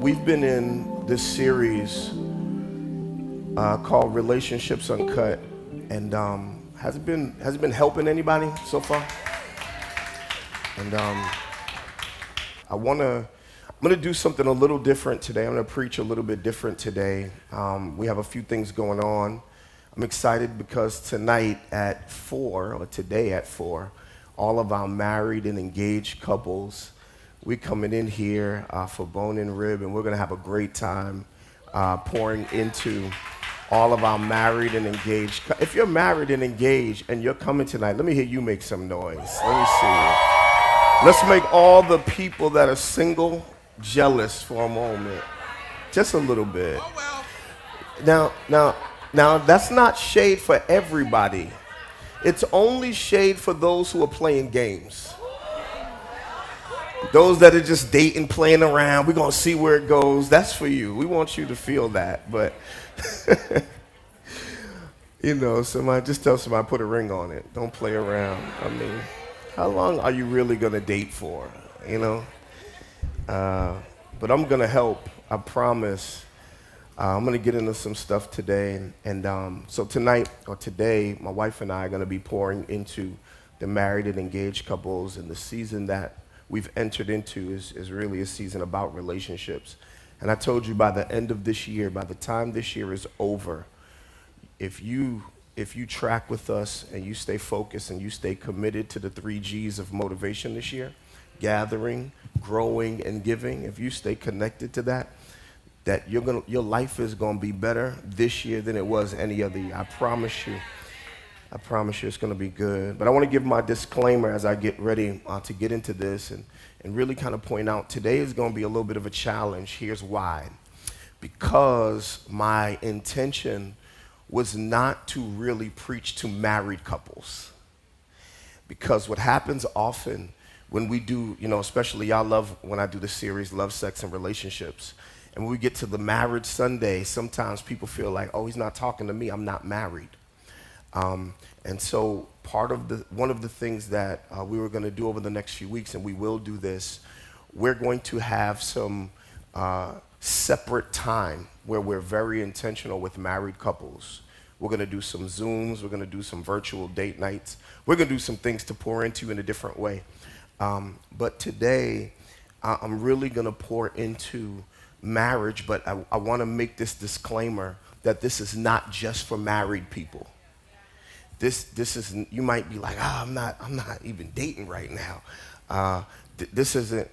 We've been in this series called Relationships Uncut, and has it been helping anybody so far? And I'm gonna do something a little different today. I'm gonna preach a little bit different today. We have a few things going on. I'm excited because tonight at 4, or today at 4, all of our married and engaged couples, we're coming in here for Bone and Rib, and we're going to have a great time pouring into all of our married and engaged. If you're married and engaged and you're coming tonight, let me hear you make some noise. Let me see you. Let's make all the people that are single jealous for a moment. Just a little bit. Now, that's not shade for everybody. It's only shade for those who are playing games. Those that are just dating, playing around, we're going to see where it goes. That's for you. We want you to feel that. But, somebody just tell somebody, put a ring on it. Don't play around. I mean, how long are you really going to date for, But I'm going to help. I promise. I'm going to get into some stuff today. And so tonight, or today, my wife and I are going to be pouring into the married and engaged couples, and the season that we've entered into is really a season about relationships. And I told you by the end of this year, by the time this year is over, if you track with us and you stay focused and you stay committed to the 3 G's of motivation this year, gathering, growing, and giving, if you stay connected to that your life is going to be better this year than it was any other year. I promise you it's going to be good. But I want to give my disclaimer as I get ready to get into this and really kind of point out today is going to be a little bit of a challenge. Here's why. Because my intention was not to really preach to married couples. Because what happens often when we do, especially y'all love when I do the series, Love, Sex, and Relationships. And when we get to the marriage Sunday, sometimes people feel like, oh, he's not talking to me, I'm not married. And so one of the things that we were going to do over the next few weeks, and we will do this, we're going to have some separate time where we're very intentional with married couples. We're going to do some Zooms. We're going to do some virtual date nights. We're going to do some things to pour into in a different way. But today, I'm really going to pour into marriage, but I want to make this disclaimer that this is not just for married people. This is, you might be like, I'm not even dating right now. This isn't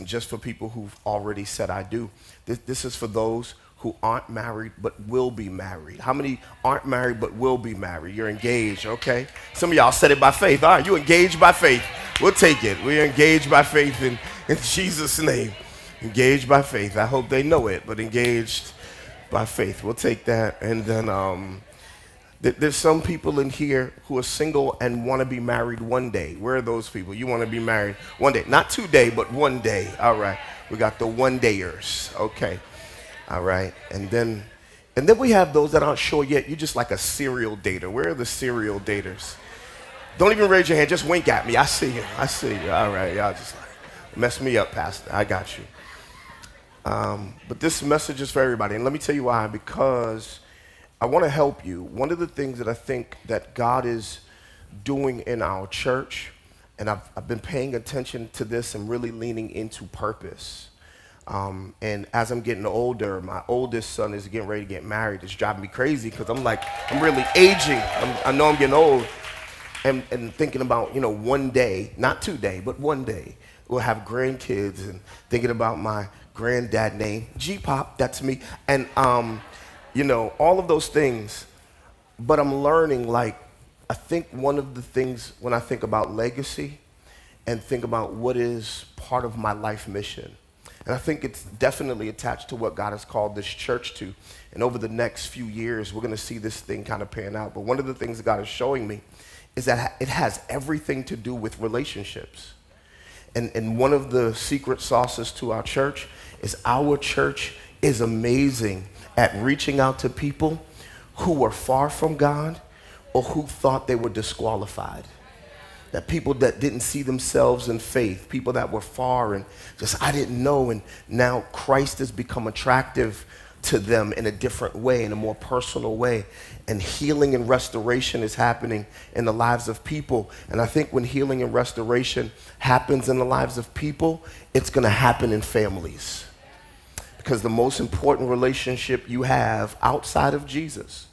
just for people who've already said I do. This is for those who aren't married but will be married. How many aren't married but will be married? You're engaged, okay? Some of y'all said it by faith. All right, you engaged by faith. We'll take it. We're engaged by faith in Jesus' name. Engaged by faith. I hope they know it, but engaged by faith. We'll take that. And then there's some people in here who are single and want to be married one day. Where are those people? You want to be married one day. Not today, but one day. All right. We got the one-dayers. Okay. All right. And then we have those that aren't sure yet. You're just like a serial dater. Where are the serial daters? Don't even raise your hand. Just wink at me. I see you. All right. Y'all just like, mess me up, Pastor. I got you. But this message is for everybody. And let me tell you why. Because I want to help you. One of the things that I think that God is doing in our church, and I've been paying attention to this and really leaning into purpose. And as I'm getting older, my oldest son is getting ready to get married. It's driving me crazy because I'm really aging. I know I'm getting old. And thinking about, one day, not today, but one day, we'll have grandkids, and thinking about my granddad name, G-Pop, that's me. And all of those things. But I'm learning, I think one of the things when I think about legacy and think about what is part of my life mission, and I think it's definitely attached to what God has called this church to. And over the next few years, we're going to see this thing kind of pan out. But one of the things that God is showing me is that it has everything to do with relationships. And one of the secret sauces to our church is amazing at reaching out to people who were far from God or who thought they were disqualified. that people that didn't see themselves in faith, people that were far and just, I didn't know, and now Christ has become attractive to them in a different way, in a more personal way. And healing and restoration is happening in the lives of people. And I think when healing and restoration happens in the lives of people, it's going to happen in families. Because the most important relationship you have outside of Jesus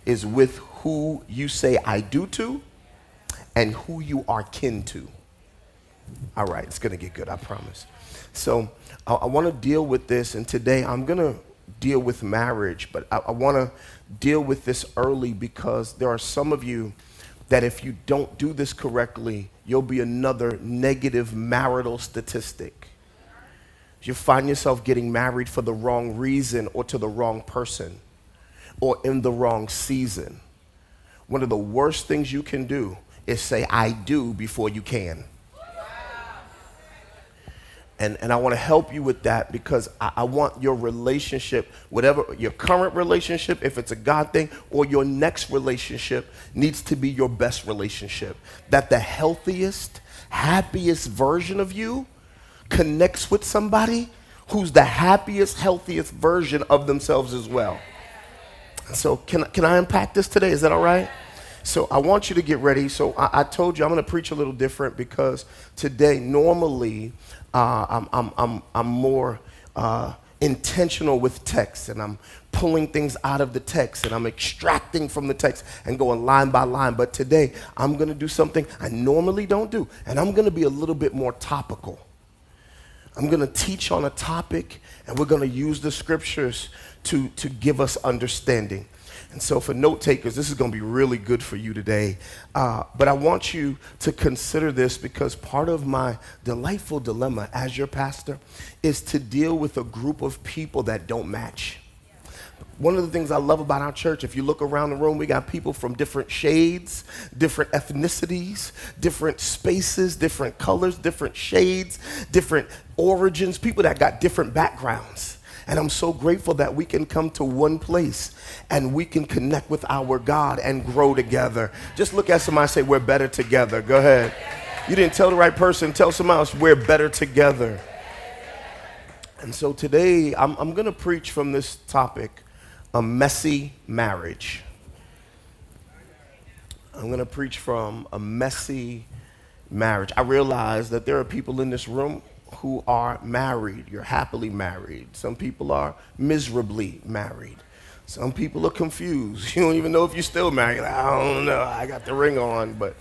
is with who you say I do to and who you are kin to. All right, it's going to get good, I promise. So I want to deal with this, and today I'm going to deal with marriage, but I want to deal with this early because there are some of you that if you don't do this correctly, you'll be another negative marital statistic. You find yourself getting married for the wrong reason or to the wrong person or in the wrong season. One of the worst things you can do is say, I do before you can. And I want to help you with that because I want your relationship, whatever your current relationship, if it's a God thing, or your next relationship needs to be your best relationship. That the healthiest, happiest version of you connects with somebody who's the happiest, healthiest version of themselves as well. So can I unpack this today? Is that all right? So I want you to get ready. So I told you I'm going to preach a little different because today normally I'm more intentional with text, and I'm pulling things out of the text, and I'm extracting from the text and going line by line. But today I'm going to do something I normally don't do, and I'm going to be a little bit more topical. I'm going to teach on a topic, and we're going to use the scriptures to give us understanding. And so for note takers, this is going to be really good for you today. But I want you to consider this because part of my delightful dilemma as your pastor is to deal with a group of people that don't match. One of the things I love about our church, if you look around the room, we got people from different shades, different ethnicities, different spaces, different colors, different shades, different origins, people that got different backgrounds. And I'm so grateful that we can come to one place and we can connect with our God and grow together. Just look at somebody and say, we're better together. Go ahead. You didn't tell the right person. Tell somebody else, we're better together. And so today I'm going to preach from this topic, a messy marriage. I'm going to preach from a messy marriage. I realize that there are people in this room who are married. You're happily married. Some people are miserably married. Some people are confused. You don't even know if you're still married. Like, I don't know. I got the ring on. But,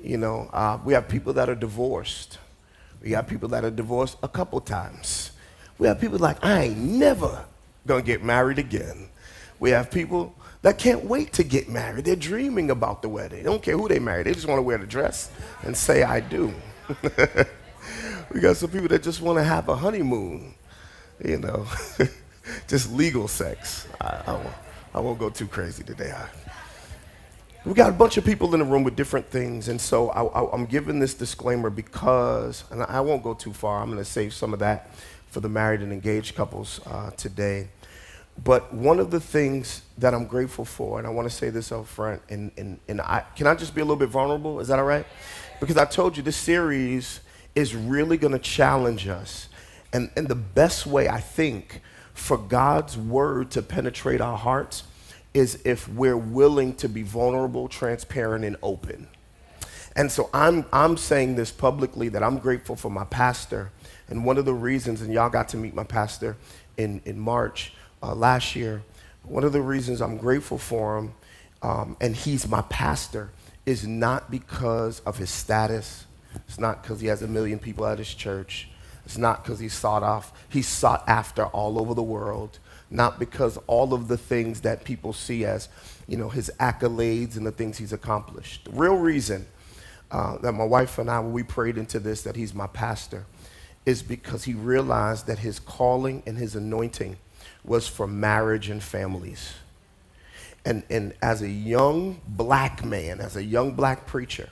you know, we have people that are divorced. We got people that are divorced a couple times. We have people like, I ain't never going to get married again. We have people that can't wait to get married. They're dreaming about the wedding. They don't care who they marry. They just want to wear the dress and say, I do. We got some people that just want to have a honeymoon, you know, just legal sex. I won't go too crazy today. We got a bunch of people in the room with different things, and so I'm giving this disclaimer because, and I won't go too far. I'm going to save some of that for the married and engaged couples today. But one of the things that I'm grateful for, and I want to say this up front, and can I just be a little bit vulnerable? Is that all right? Because I told you this series is really going to challenge us. And the best way, I think, for God's word to penetrate our hearts is if we're willing to be vulnerable, transparent, and open. And so I'm saying this publicly that I'm grateful for my pastor. And one of the reasons, and y'all got to meet my pastor in March last year, one of the reasons I'm grateful for him, and he's my pastor, is not because of his status. It's not because he has 1 million people at his church. It's not because he's sought after all over the world. Not because all of the things that people see as, you know, his accolades and the things he's accomplished. The real reason that my wife and I, when we prayed into this, that he's my pastor, is because he realized that his calling and his anointing was for marriage and families. And as a young black man, as a young black preacher,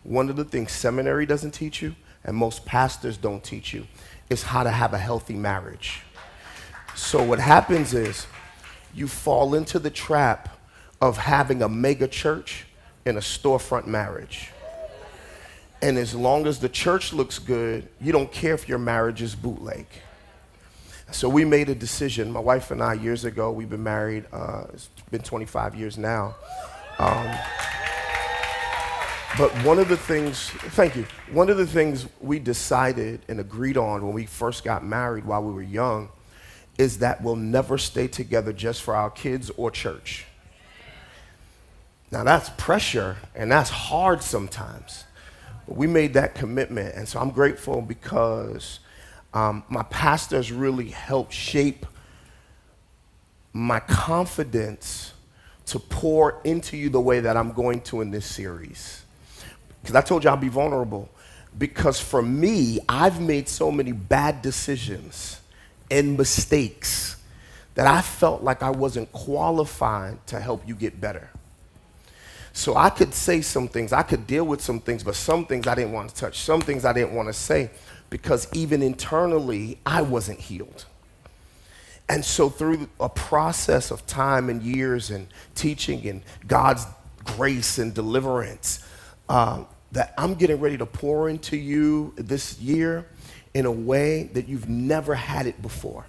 one of the things seminary doesn't teach you, and most pastors don't teach you, is how to have a healthy marriage. So what happens is you fall into the trap of having a mega church in a storefront marriage. And as long as the church looks good, you don't care if your marriage is bootleg. So we made a decision, my wife and I, years ago. We've been married, it's been 25 years now. But one of the things, thank you, one of the things we decided and agreed on when we first got married while we were young is that we'll never stay together just for our kids or church. Now that's pressure and that's hard sometimes. But we made that commitment, and so I'm grateful because my pastors really helped shape my confidence to pour into you the way that I'm going to in this series. Because I told you I'll be vulnerable. Because for me, I've made so many bad decisions and mistakes that I felt like I wasn't qualified to help you get better. So I could say some things, I could deal with some things, but some things I didn't want to touch, some things I didn't want to say, because even internally, I wasn't healed. And so through a process of time and years and teaching and God's grace and deliverance, that I'm getting ready to pour into you this year in a way that you've never had it before.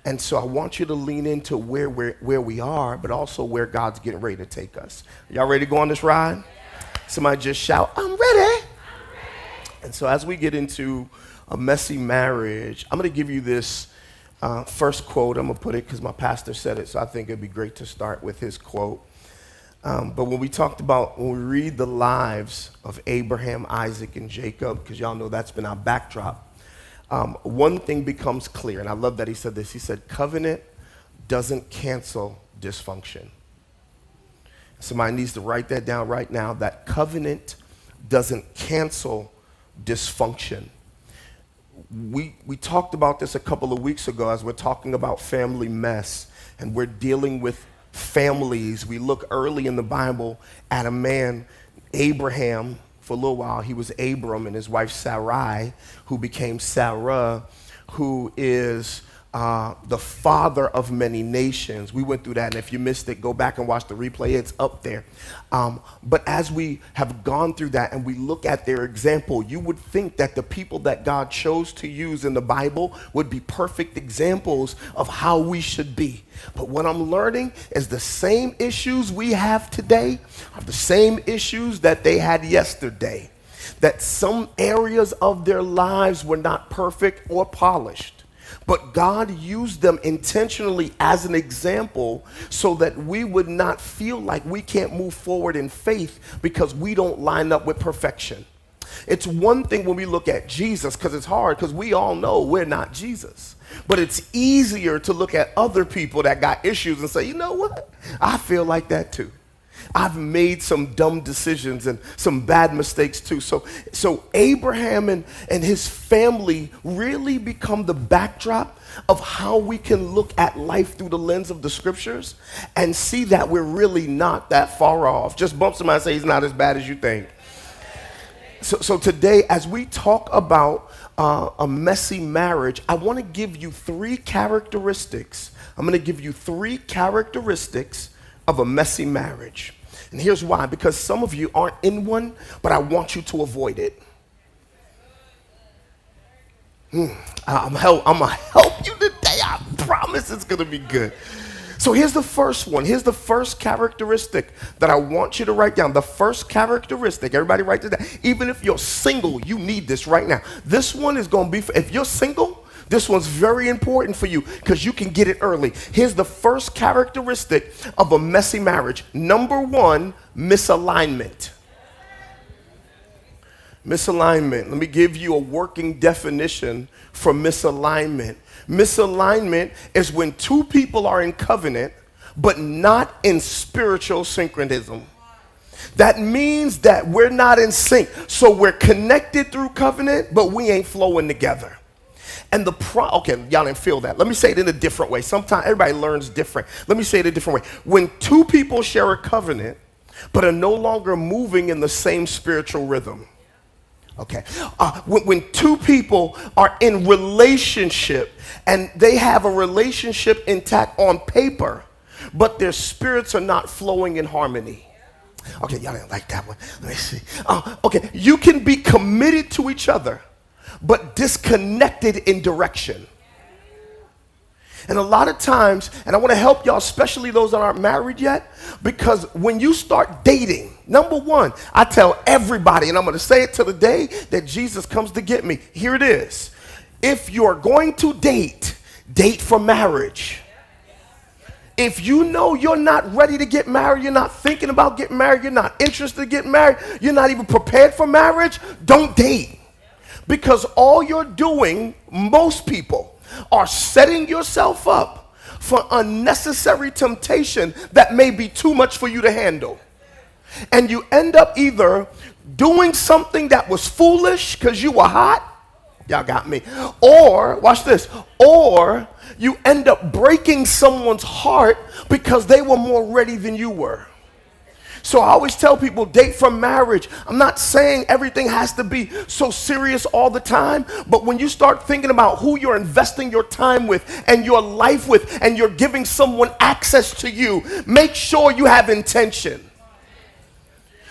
And so I want you to lean into where we are, but also where God's getting ready to take us. Y'all ready to go on this ride? Somebody just shout, I'm ready. And so as we get into a messy marriage, I'm going to give you this first quote. I'm going to put it because my pastor said it, so I think it'd be great to start with his quote. But when we read the lives of Abraham, Isaac, and Jacob, because y'all know that's been our backdrop, one thing becomes clear, and I love that he said this. He said, covenant doesn't cancel dysfunction. Somebody needs to write that down right now, that covenant doesn't cancel dysfunction. We talked about this a couple of weeks ago as we're talking about family mess, and we're dealing with families. We look early in the Bible at a man, Abraham. For a little while, he was Abram, and his wife Sarai, who became Sarah, who is the father of many nations. We went through that, and if you missed it, go back and watch the replay. It's up there. But as we have gone through that and we look at their example, you would think that the people that God chose to use in the Bible would be perfect examples of how we should be. But what I'm learning is the same issues we have today are the same issues that they had yesterday. That some areas of their lives were not perfect or polished. But God used them intentionally as an example so that we would not feel like we can't move forward in faith because we don't line up with perfection. It's one thing when we look at Jesus, because it's hard, because we all know we're not Jesus. But it's easier to look at other people that got issues and say, you know what? I feel like that too. I've made some dumb decisions and some bad mistakes too. So Abraham and his family really become the backdrop of how we can look at life through the lens of the scriptures and see that we're really not that far off. Just bump somebody and say, he's not as bad as you think. So today, as we talk about a messy marriage, I want to give you three characteristics. I'm going to give you three characteristics of a messy marriage. And here's why, because some of you aren't in one, but I want you to avoid it. I'm going to help you today. I promise it's going to be good. So here's the first one. Here's the first characteristic that I want you to write down. The first characteristic, everybody write this down. Even if you're single, you need this right now. This one is going to be, if you're single, this one's very important for you because you can get it early. Here's the first characteristic of a messy marriage. Number one, misalignment. Misalignment. Let me give you a working definition for misalignment. Misalignment is when two people are in covenant, but not in spiritual synchronism. That means that we're not in sync. So we're connected through covenant, but we ain't flowing together. And okay, y'all didn't feel that. Let me say it in a different way. Sometimes everybody learns different. Let me say it a different way. When two people share a covenant, but are no longer moving in the same spiritual rhythm. Okay. When two people are in relationship and they have a relationship intact on paper, but their spirits are not flowing in harmony. Okay, y'all didn't like that one. Let me see. Okay, you can be committed to each other, but disconnected in direction. And a lot of times, and I want to help y'all, especially those that aren't married yet, because when you start dating, number one, I tell everybody, and I'm going to say it till the day that Jesus comes to get me. Here it is. If you're going to date, date for marriage. If you know you're not ready to get married, you're not thinking about getting married, you're not interested in getting married, you're not even prepared for marriage, don't date. Because all you're doing, most people, are setting yourself up for unnecessary temptation that may be too much for you to handle. And you end up either doing something that was foolish because you were hot, y'all got me, or, watch this, or you end up breaking someone's heart because they were more ready than you were. So I always tell people, date for marriage. I'm not saying everything has to be so serious all the time, but when you start thinking about who you're investing your time with and your life with, and you're giving someone access to you, make sure you have intention.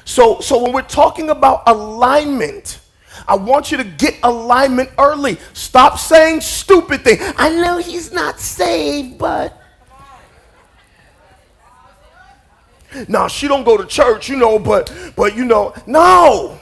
So when we're talking about alignment, I want you to get alignment early. Stop saying stupid things. I know he's not saved, but... Nah, she don't go to church, but no.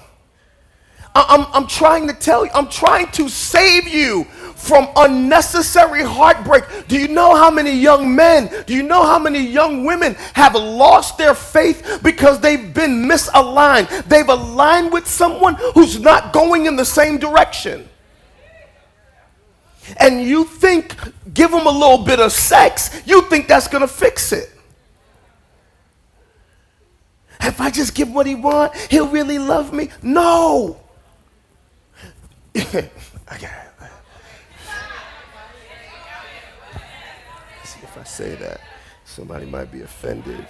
I'm trying to tell you, I'm trying to save you from unnecessary heartbreak. Do you know how many young men, do you know how many young women have lost their faith because they've been misaligned? They've aligned with someone who's not going in the same direction. And you think, give them a little bit of sex, you think that's going to fix it. If I just give what he wants, he'll really love me. No. Okay. See, if I say that, somebody might be offended.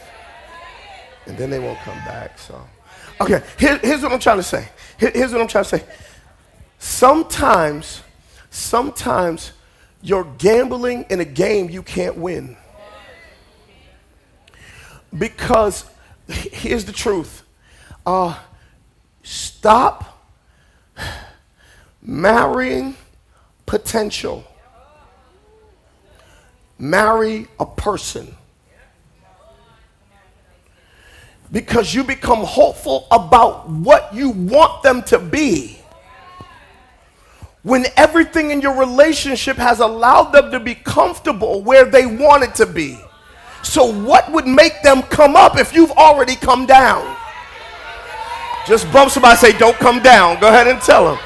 And then they won't come back. So, okay, here's what I'm trying to say. Here's what I'm trying to say. Sometimes you're gambling in a game you can't win. Because here's the truth. Stop marrying potential. Marry a person. Because you become hopeful about what you want them to be, when everything in your relationship has allowed them to be comfortable where they wanted to be. So what would make them come up if you've already come down? Just bump somebody, say, don't come down. Go ahead and tell them.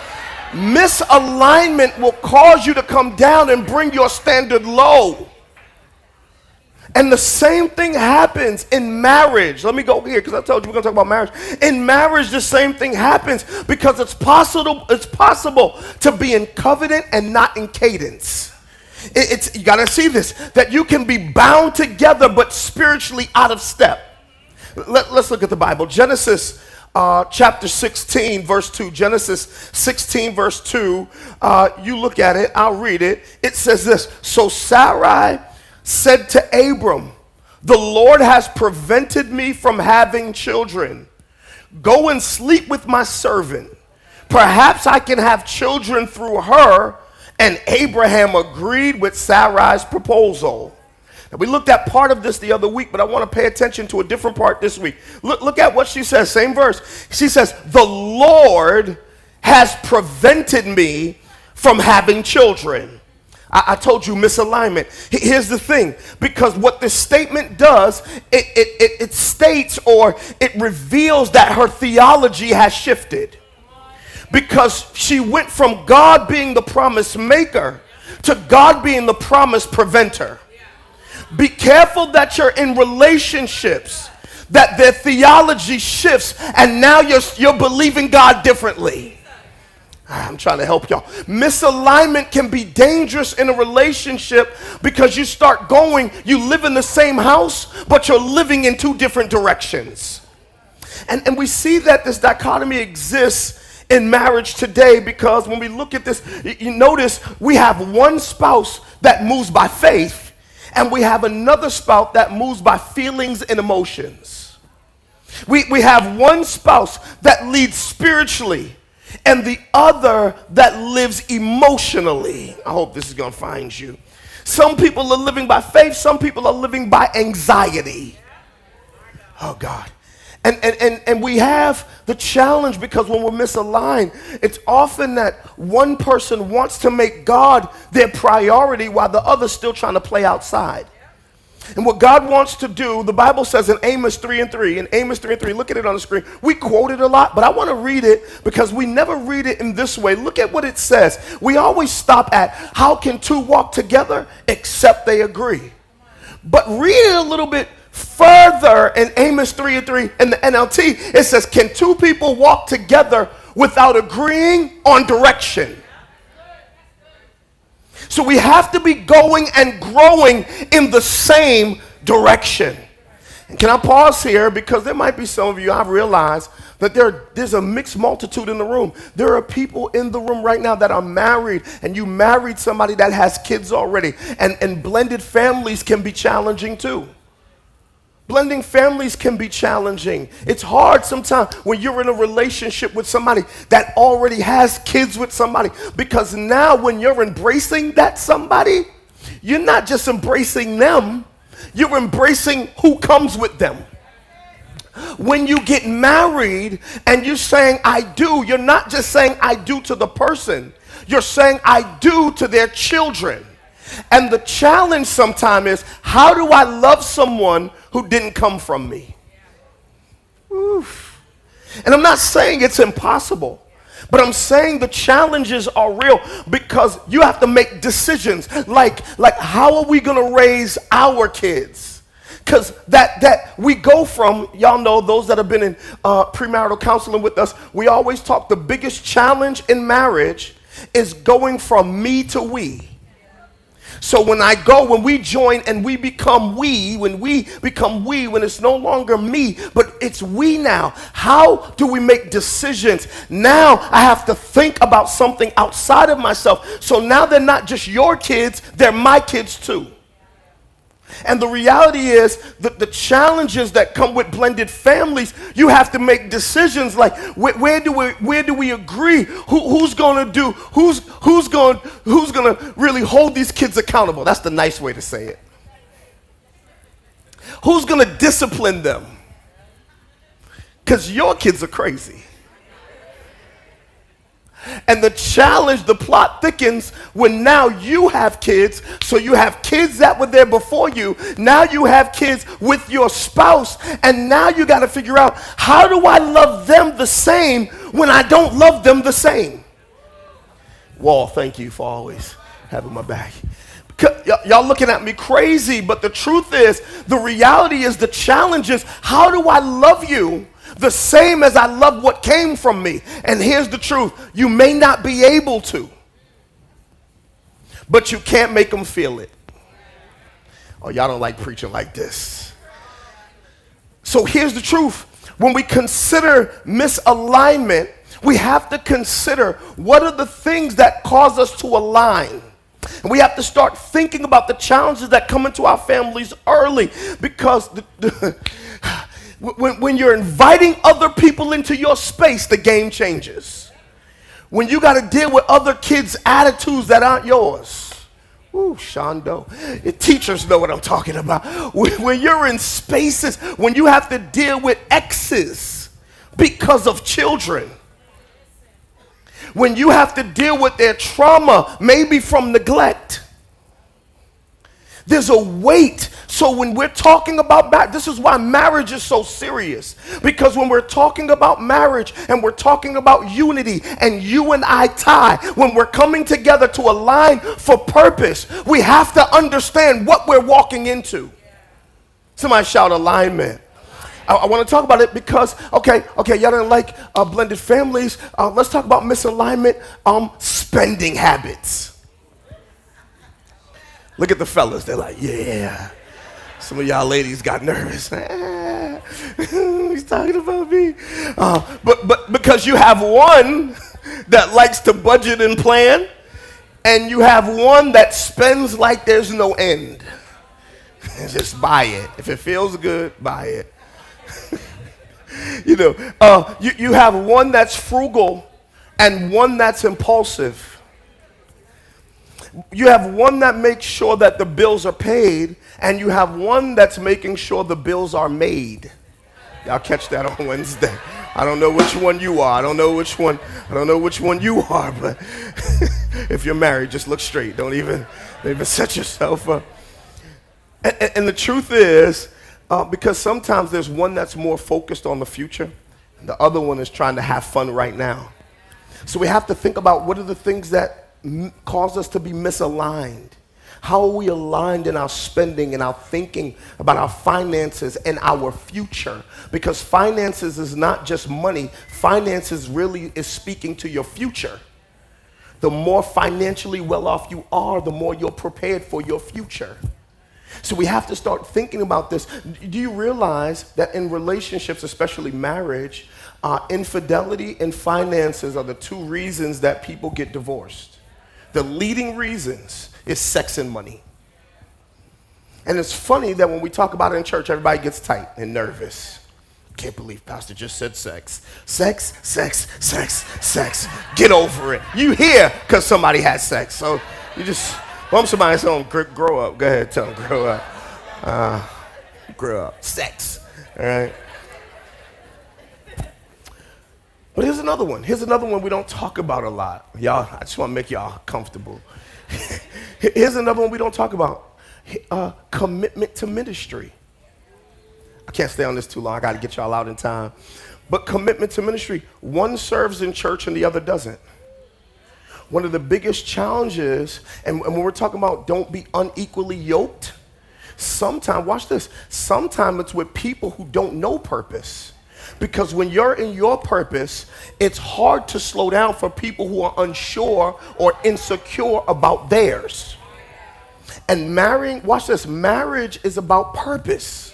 Misalignment will cause you to come down and bring your standard low. And the same thing happens in marriage. Let me go here because I told you we're going to talk about marriage. In marriage, the same thing happens because it's possible to be in covenant and not in cadence. You got to see this, that you can be bound together but spiritually out of step. Let's look at the Bible. Genesis chapter 16 verse 2. Genesis 16 verse 2. You look at it. I'll read it. It says this. So Sarai said to Abram, the Lord has prevented me from having children. Go and sleep with my servant. Perhaps I can have children through her. And Abraham agreed with Sarai's proposal. Now, we looked at part of this the other week, but I want to pay attention to a different part this week. Look at what she says, same verse. She says, the Lord has prevented me from having children. I told you misalignment. Here's the thing, because what this statement does, it states or it reveals that her theology has shifted. Because she went from God being the promise maker to God being the promise preventer. Be careful that you're in relationships that their theology shifts and now you're believing God differently. I'm trying to help y'all. Misalignment can be dangerous in a relationship because you live in the same house, but you're living in two different directions. And we see that this dichotomy exists in marriage today, because when we look at this, you notice we have one spouse that moves by faith and we have another spouse that moves by feelings and emotions. We have one spouse that leads spiritually and the other that lives emotionally. I hope this is going to find you. Some people are living by faith. Some people are living by anxiety. Oh, God. And we have the challenge because when we're misaligned, it's often that one person wants to make God their priority while the other's still trying to play outside. And what God wants to do, the Bible says in Amos 3:3, look at it on the screen. We quote it a lot, but I want to read it because we never read it in this way. Look at what it says. We always stop at, how can two walk together except they agree? But read it a little bit further in Amos 3:3 in the NLT. It says, can two people walk together without agreeing on direction? So we have to be going and growing in the same direction. And can I pause here? Because there might be some of you, I've realized that there's a mixed multitude in the room. There are people in the room right now that are married, and you married somebody that has kids already. And blended families can be challenging too. Blending families can be challenging. It's hard sometimes when you're in a relationship with somebody that already has kids with somebody, because now when you're embracing that somebody, you're not just embracing them, you're embracing who comes with them. When you get married and you're saying I do, you're not just saying I do to the person, you're saying I do to their children. And the challenge sometimes is, how do I love someone who didn't come from me? Oof. And I'm not saying it's impossible, but I'm saying the challenges are real because you have to make decisions like how are we going to raise our kids? Because that we go from, y'all know, those that have been in premarital counseling with us, we always talk the biggest challenge in marriage is going from me to we. So when we join and we become when it's no longer me, but it's we now, how do we make decisions? Now I have to think about something outside of myself. So now they're not just your kids, they're my kids too. And the reality is that the challenges that come with blended families, you have to make decisions like where do we agree? Who's going to really hold these kids accountable? That's the nice way to say it. Who's going to discipline them? Because your kids are crazy. And the challenge, the plot thickens when now you have kids. So you have kids that were there before you. Now you have kids with your spouse. And now you got to figure out, how do I love them the same when I don't love them the same? Wall, thank you for always having my back. Y'all looking at me crazy, but the truth is, the reality is, the challenge is, how do I love you the same as I love what came from me? And here's the truth. You may not be able to, but you can't make them feel it. Oh, y'all don't like preaching like this. So here's the truth. When we consider misalignment, we have to consider what are the things that cause us to align. And we have to start thinking about the challenges that come into our families early, because when you're inviting other people into your space, the game changes. When you got to deal with other kids' attitudes that aren't yours. Ooh, Shondo. Teachers know what I'm talking about. When you're in spaces, when you have to deal with exes because of children. When you have to deal with their trauma, maybe from neglect. There's a weight. So when we're talking about this is why marriage is so serious. Because when we're talking about marriage and we're talking about unity and you and I tie, when we're coming together to align for purpose, we have to understand what we're walking into. Somebody shout alignment. I want to talk about it because, okay, y'all don't like blended families. Let's talk about misalignment, spending habits. Look at the fellas. They're like, yeah. Some of y'all ladies got nervous. He's talking about me. But because you have one that likes to budget and plan, and you have one that spends like there's no end. Just buy it. If it feels good, buy it. You have one that's frugal and one that's impulsive. You have one that makes sure that the bills are paid, and you have one that's making sure the bills are made. Y'all catch that on Wednesday. I don't know which one you are. I don't know which one you are, but if you're married, just look straight. Don't even set yourself up. And the truth is, because sometimes there's one that's more focused on the future, and the other one is trying to have fun right now. So we have to think about what are the things that cause us to be misaligned. How are we aligned in our spending and our thinking about our finances and our future? Because finances is not just money. Finances really is speaking to your future. The more financially well off you are, the more you're prepared for your future. So we have to start thinking about this. Do you realize that in relationships, especially marriage, infidelity and finances are the two reasons that people get divorced? The leading reasons is sex and money. And it's funny that when we talk about it in church, everybody gets tight and nervous. Can't believe Pastor just said sex. Sex, sex, sex, sex. Get over it. You here because somebody had sex. So you just bump somebody and tell them, grow up. Go ahead, tell them, grow up. Grow up. Sex. All right. But here's another one. Here's another one we don't talk about a lot. Y'all, I just want to make y'all comfortable. Here's another one we don't talk about. Commitment to ministry. I can't stay on this too long. I got to get y'all out in time. But commitment to ministry. One serves in church and the other doesn't. One of the biggest challenges, and when we're talking about don't be unequally yoked, sometimes, watch this, sometimes it's with people who don't know purpose. Because when you're in your purpose, it's hard to slow down for people who are unsure or insecure about theirs. And marrying, watch this, marriage is about purpose.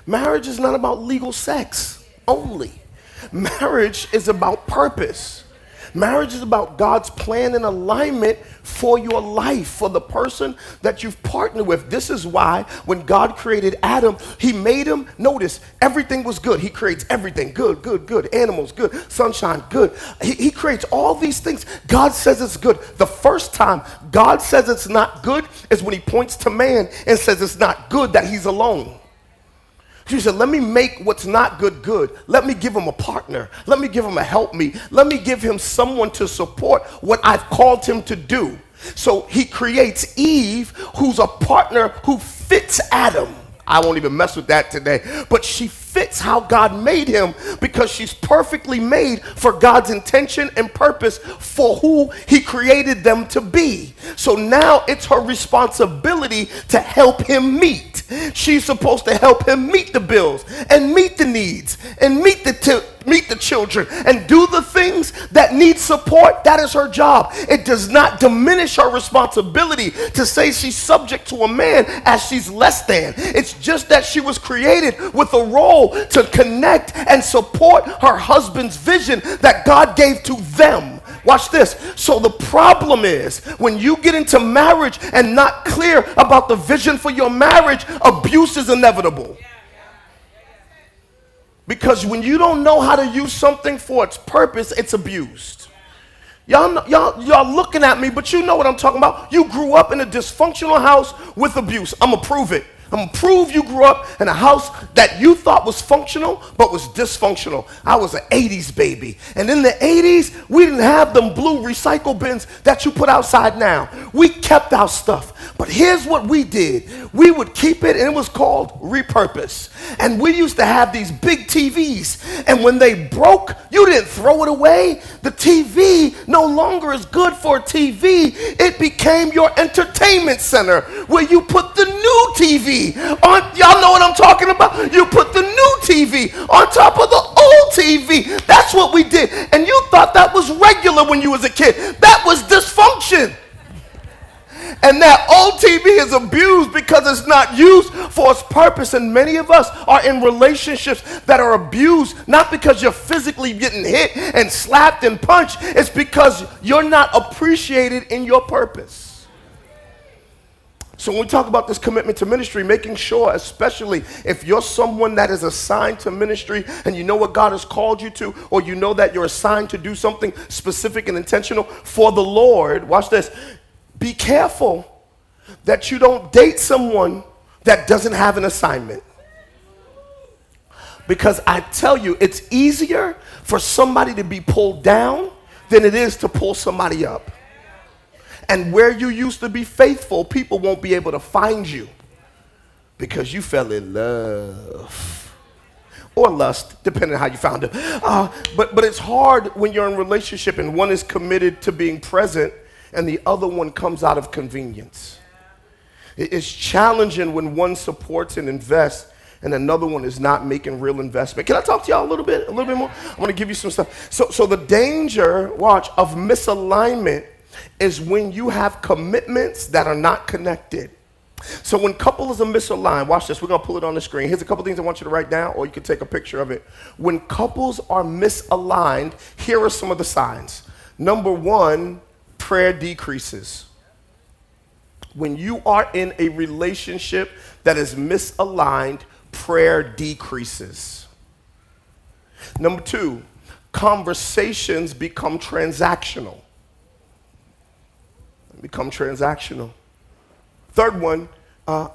Marriage is not about legal sex only. Marriage is about purpose. Marriage is about God's plan and alignment for your life, for the person that you've partnered with. This is why when God created Adam, he made him, notice, everything was good. He creates everything, good, good, good. Animals, good. Sunshine, good. He creates all these things. God says it's good. The first time God says it's not good is when he points to man and says it's not good that he's alone. She said, let me make what's not good good. Let me give him a partner. Let me give him a helpmeet. Let me give him someone to support what I've called him to do. So he creates Eve, who's a partner who fits Adam. I won't even mess with that today. But she fits how God made him because she's perfectly made for God's intention and purpose for who he created them to be. So now it's her responsibility to help him meet. She's supposed to help him meet the bills and meet the needs and meet the children and do the things that need support. That is her job. It does not diminish her responsibility to say she's subject to a man as she's less than. It's just that she was created with a role to connect and support her husband's vision that God gave to them. Watch this. So the problem is when you get into marriage and not clear about the vision for your marriage, abuse is inevitable. Because when you don't know how to use something for its purpose, it's abused. Y'all looking at me, but you know what I'm talking about. You grew up in a dysfunctional house with abuse. I'm gonna prove it. I'm gonna prove you grew up in a house that you thought was functional, but was dysfunctional. I was an 80s baby. And in the 80s, we didn't have them blue recycle bins that you put outside now. We kept our stuff. But here's what we did. We would keep it, and it was called repurpose. And we used to have these big TVs. And when they broke, you didn't throw it away. The TV no longer is good for a TV. It became your entertainment center where you put the new TV on. Y'all know what I'm talking about? You put the new TV on top of the old TV. That's what we did. And you thought that was regular when you was a kid. That was dysfunction. And that old TV is abused because it's not used for its purpose. And many of us are in relationships that are abused, not because you're physically getting hit and slapped and punched. It's because you're not appreciated in your purpose. So when we talk about this commitment to ministry, making sure, especially if you're someone that is assigned to ministry and you know what God has called you to, or you know that you're assigned to do something specific and intentional for the Lord, watch this, be careful that you don't date someone that doesn't have an assignment. Because I tell you, it's easier for somebody to be pulled down than it is to pull somebody up. And where you used to be faithful, people won't be able to find you because you fell in love or lust, depending on how you found it. But it's hard when you're in a relationship and one is committed to being present and the other one comes out of convenience. It's challenging when one supports and invests and another one is not making real investment. Can I talk to y'all a little bit more? I want to give you some stuff. So the danger, watch, of misalignment is when you have commitments that are not connected. So when couples are misaligned, watch this, we're going to pull it on the screen. Here's a couple things I want you to write down, or you can take a picture of it. When couples are misaligned, here are some of the signs. Number one, prayer decreases. When you are in a relationship that is misaligned, prayer decreases. Number two, conversations become transactional. Third one,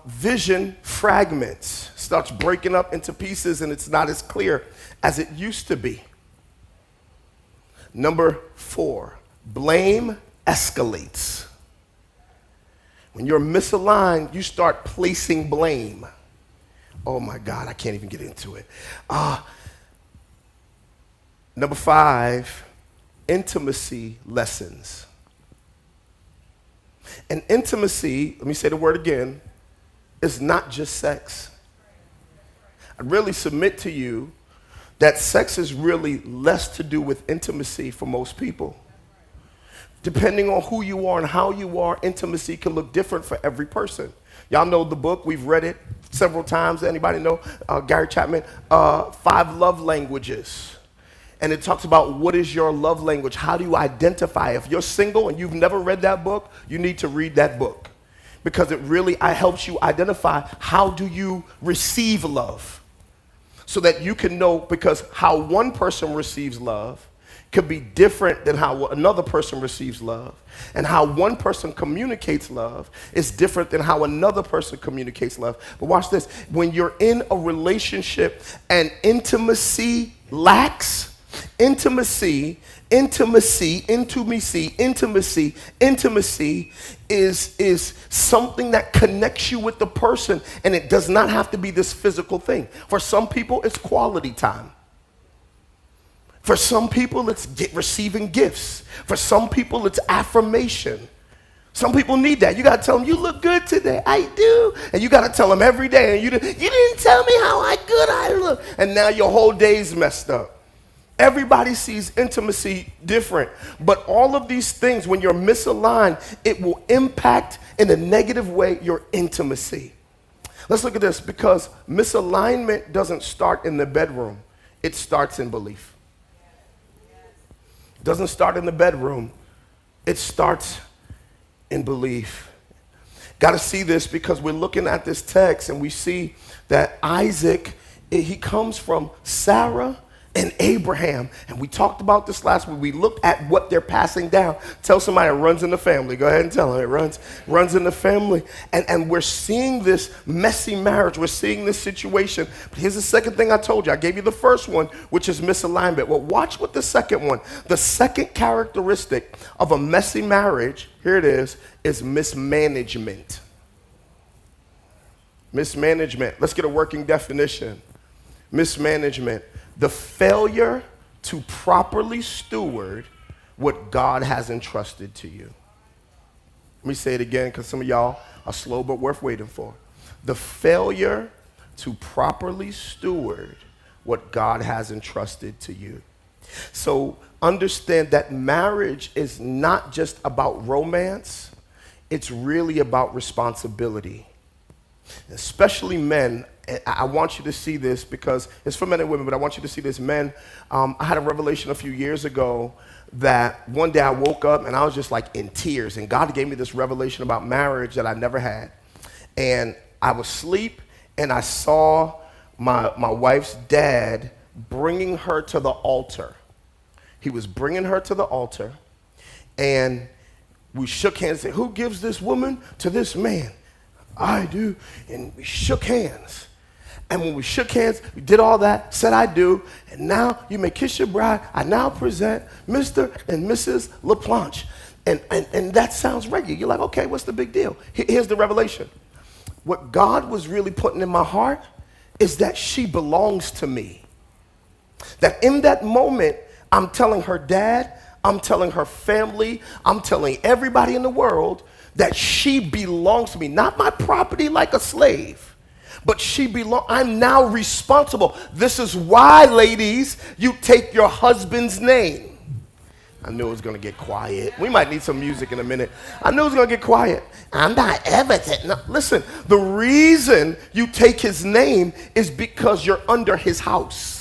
vision fragments, starts breaking up into pieces and it's not as clear as it used to be. Number four, blame escalates. When you're misaligned, you start placing blame. Oh my God, I can't even get into it. Number five, intimacy lessens. And intimacy, let me say the word again, is not just sex. I really submit to you that sex is really less to do with intimacy for most people. Depending on who you are and how you are, intimacy can look different for every person. Y'all know the book, we've read it several times. Anybody know Gary Chapman, 5 Love Languages. And it talks about what is your love language? How do you identify? If you're single and you've never read that book, you need to read that book because it really helps you identify how do you receive love so that you can know, because how one person receives love could be different than how another person receives love. And how one person communicates love is different than how another person communicates love. But watch this. When you're in a relationship and intimacy lacks, intimacy is something that connects you with the person, and it does not have to be this physical thing. For some people, it's quality time. For some people, it's receiving gifts. For some people, it's affirmation. Some people need that. You got to tell them, you look good today. I do. And you got to tell them every day. And you didn't tell me how good I look. And now your whole day's messed up. Everybody sees intimacy different. But all of these things, when you're misaligned, it will impact in a negative way your intimacy. Let's look at this, because misalignment doesn't start in the bedroom. It starts in belief. It doesn't start in the bedroom. It starts in belief. Got to see this, because we're looking at this text and we see that Isaac, he comes from Sarah and Abraham. And we talked about this last week. We looked at what they're passing down. Tell somebody it runs in the family. Go ahead and tell them it runs in the family. And we're seeing this messy marriage. We're seeing this situation. But here's the second thing I told you. I gave you the first one, which is misalignment. Well, watch what the second one. The second characteristic of a messy marriage, here it is mismanagement. Mismanagement. Let's get a working definition. Mismanagement. The failure to properly steward what God has entrusted to you. Let me say it again, because some of y'all are slow but worth waiting for. The failure to properly steward what God has entrusted to you. So understand that marriage is not just about romance. It's really about responsibility. Especially men. I want you to see this, because it's for men and women, but I want you to see this. Men, I had a revelation a few years ago that one day I woke up and I was just like in tears, and God gave me this revelation about marriage that I never had. And I was asleep, and I saw my wife's dad bringing her to the altar. He was bringing her to the altar, and we shook hands and said, "Who gives this woman to this man?" "I do." And we shook hands. And when we shook hands, we did all that, said, "I do." And now you may kiss your bride. I now present Mr. and Mrs. LaPlanche. And that sounds regular. You're like, okay, what's the big deal? Here's the revelation. What God was really putting in my heart is that she belongs to me. That in that moment, I'm telling her dad, I'm telling her family, I'm telling everybody in the world that she belongs to me. Not my property like a slave, but I'm now responsible. This is why, ladies, you take your husband's name. I knew it was going to get quiet. We might need some music in a minute. I knew it was going to get quiet. I'm not evident. No, listen, the reason you take his name is because you're under his house.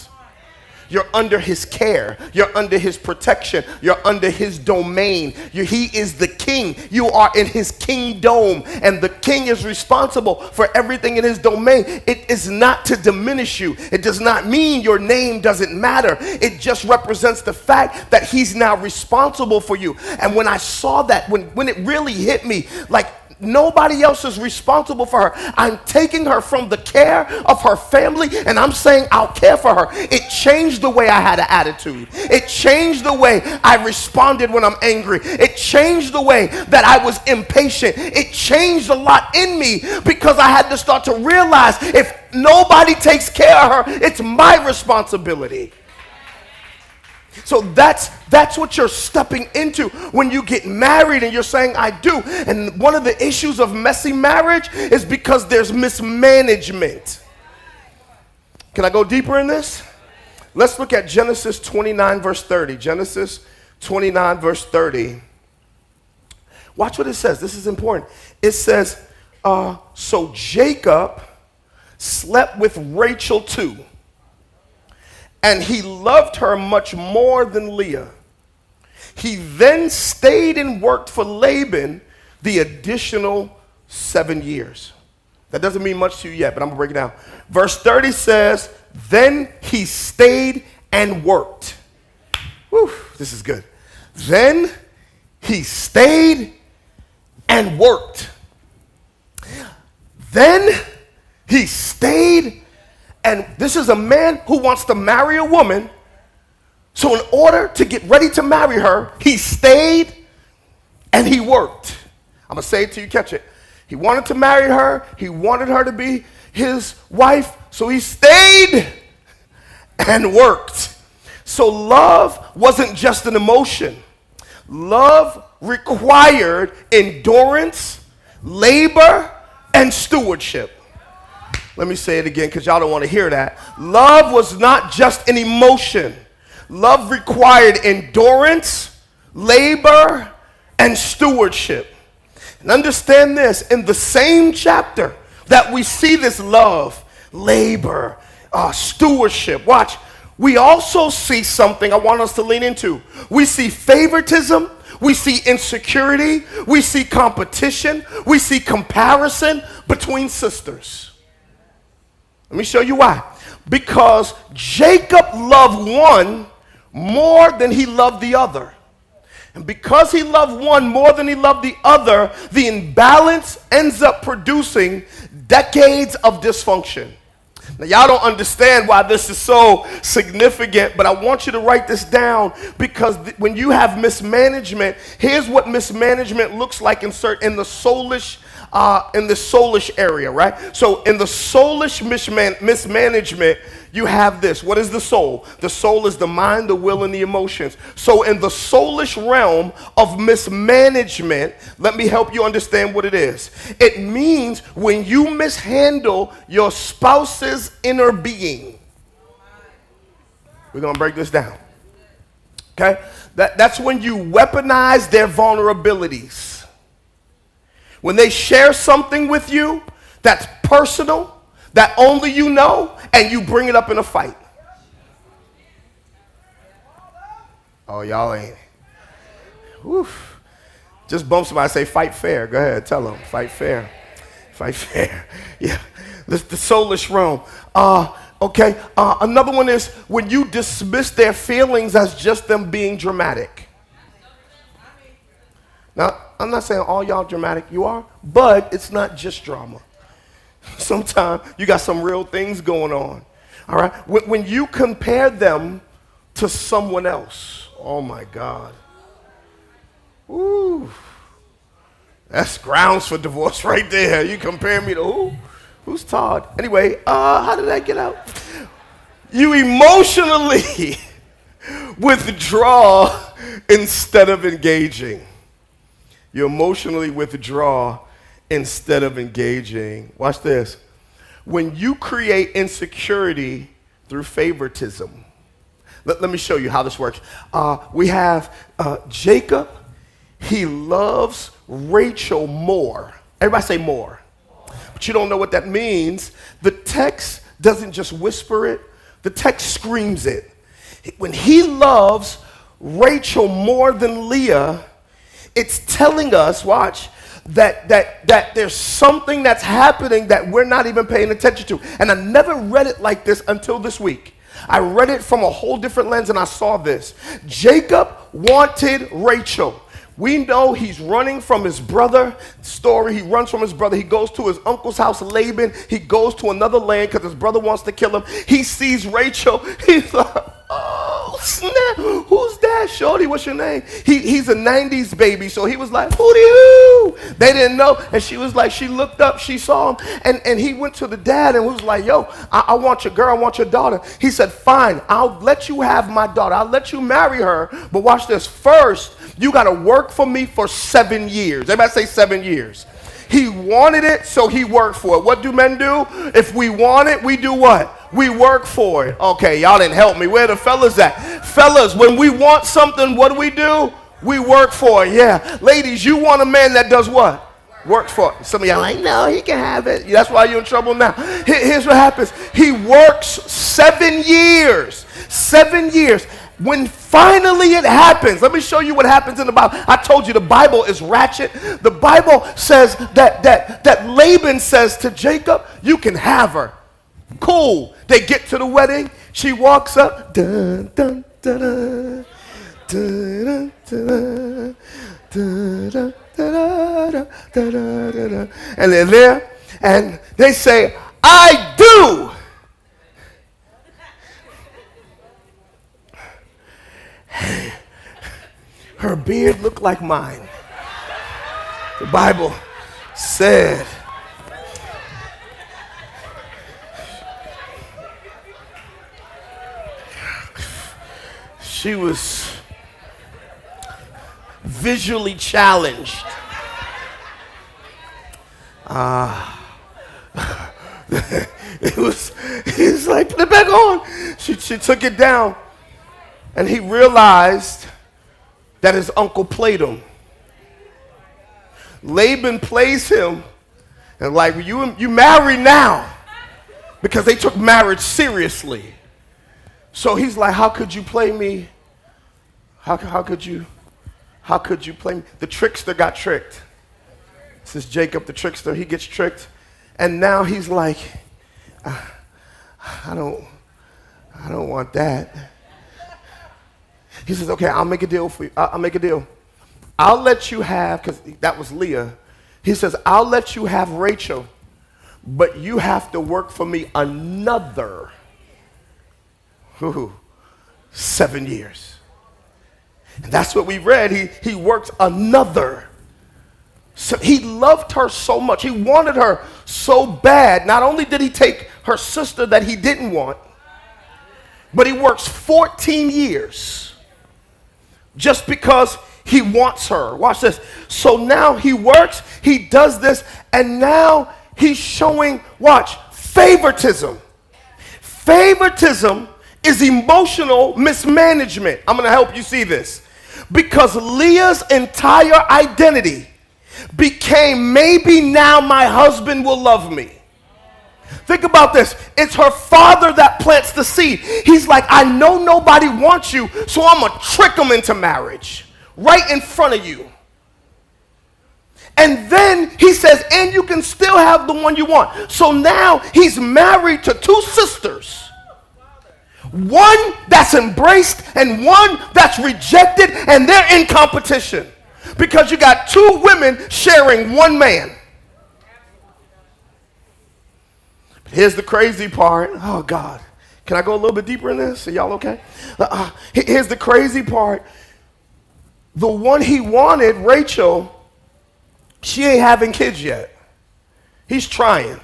You're under his care. You're under his protection. You're under his domain. He is the king. You are in his kingdom, and the king is responsible for everything in his domain. It is not to diminish you. It does not mean your name doesn't matter. It just represents the fact that he's now responsible for you. And when I saw that, when it really hit me, like, nobody else is responsible for her. I'm taking her from the care of her family, and I'm saying I'll care for her. It changed the way I had an attitude. It changed the way I responded when I'm angry. It changed the way that I was impatient. It changed a lot in me because I had to start to realize if nobody takes care of her, it's my responsibility. So that's what you're stepping into when you get married and you're saying, "I do." And one of the issues of messy marriage is because there's mismanagement. Can I go deeper in this? Let's look at Genesis 29, verse 30. Genesis 29, verse 30. Watch what it says. This is important. It says, so Jacob slept with Rachel too, and he loved her much more than Leah. He then stayed and worked for Laban the additional 7 years. That doesn't mean much to you yet, but I'm going to break it down. Verse 30 says, then he stayed and worked. Whew, this is good. Then he stayed and worked. Then he stayed. And this is a man who wants to marry a woman. So in order to get ready to marry her, he stayed and he worked. I'm going to say it till you catch it. He wanted to marry her. He wanted her to be his wife. So he stayed and worked. So love wasn't just an emotion. Love required endurance, labor, and stewardship. Let me say it again because y'all don't want to hear that. Love was not just an emotion. Love required endurance, labor, and stewardship. And understand this, in the same chapter that we see this love, labor, stewardship, watch, we also see something I want us to lean into. We see favoritism, we see insecurity, we see competition, we see comparison between sisters. Let me show you why. Because Jacob loved one more than he loved the other. And because he loved one more than he loved the other, the imbalance ends up producing decades of dysfunction. Now, y'all don't understand why this is so significant, but I want you to write this down because when you have mismanagement, here's what mismanagement looks like in the soulish area, right? So in the soulish mismanagement, you have this. What is the soul? The soul is the mind, the will, and the emotions. So in the soulish realm of mismanagement, let me help you understand what it is. It means when you mishandle your spouse's inner being. We're going to break this down. Okay? That's when you weaponize their vulnerabilities. When they share something with you that's personal, that only you know, and you bring it up in a fight. Oh, y'all ain't. Woof. Just bump somebody, say fight fair. Go ahead, tell them, fight fair. Fight fair. Yeah. The soulish realm. Okay. Another one is when you dismiss their feelings as just them being dramatic. Now, I'm not saying all y'all dramatic, you are, but it's not just drama. Sometimes you got some real things going on. All right? When you compare them to someone else, oh my God. Ooh. That's grounds for divorce right there. You compare me to who? Who's Todd? Anyway, how did that get out? You emotionally withdraw instead of engaging. You emotionally withdraw instead of engaging. Watch this. When you create insecurity through favoritism. Let me show you how this works. We have Jacob. He loves Rachel more. Everybody say more. But you don't know what that means. The text doesn't just whisper it. The text screams it. When he loves Rachel more than Leah, it's telling us, watch, that there's something that's happening that we're not even paying attention to. And I never read it like this until this week. I read it from a whole different lens and I saw this. Jacob wanted Rachel. We know he's running from his brother. Story, he runs from his brother. He goes to his uncle's house, Laban. He goes to another land because his brother wants to kill him. He sees Rachel. He's like, oh, snap. Who's that, shorty? What's your name? He's a 90s baby, so he was like, hoo-dee-hoo. They didn't know. And she was like, she looked up, she saw him. And he went to the dad and was like, yo, I want your girl, I want your daughter. He said, fine, I'll let you have my daughter. I'll let you marry her. But watch this. First, you got to work for me for 7 years. Everybody say 7 years. He wanted it, so he worked for it. What do men do? If we want it, we do what? We work for it. Okay, y'all didn't help me. Where the fellas at? Fellas, when we want something, what do? We work for it. Yeah. Ladies, you want a man that does what? Works for it. Some of y'all like, no, he can have it. That's why you're in trouble now. Here's what happens. He works 7 years. 7 years. When finally it happens, let me show you what happens in the Bible. I told you the Bible is ratchet. The Bible says that Laban says to Jacob, you can have her. Cool. They get to the wedding. She walks up. Dun, dun, dun, dun, dun, dun, dun, dun, dun, dun, and they're there, and they say, I do. Her beard looked like mine. The Bible said she was visually challenged. He's like, put it back on. She took it down, and he realized that his uncle played him. Laban plays him, and like, you married now, because they took marriage seriously. So he's like, how could you play me? How could you play me? The trickster got tricked. This is Jacob, the trickster. He gets tricked, and now he's like, I don't want that. He says, okay, I'll make a deal for you. I'll make a deal. I'll let you have, because that was Leah. He says, I'll let you have Rachel, but you have to work for me another 7 years. And that's what we read. He worked another. So he loved her so much. He wanted her so bad. Not only did he take her sister that he didn't want, but he works 14 years just because he wants her. Watch this. So now he works, he does this, and now he's showing, watch, favoritism. Favoritism is emotional mismanagement. I'm going to help you see this. Because Leah's entire identity became, maybe now my husband will love me. Think about this. It's her father that plants the seed. He's like, I know nobody wants you, so I'm going to trick them into marriage right in front of you. And then he says, and you can still have the one you want. So now he's married to two sisters. One that's embraced and one that's rejected, and they're in competition. Because you got two women sharing one man. Here's the crazy part. Oh, God. Can I go a little bit deeper in this? Are y'all okay? Here's the crazy part. The one he wanted, Rachel, she ain't having kids yet. He's trying.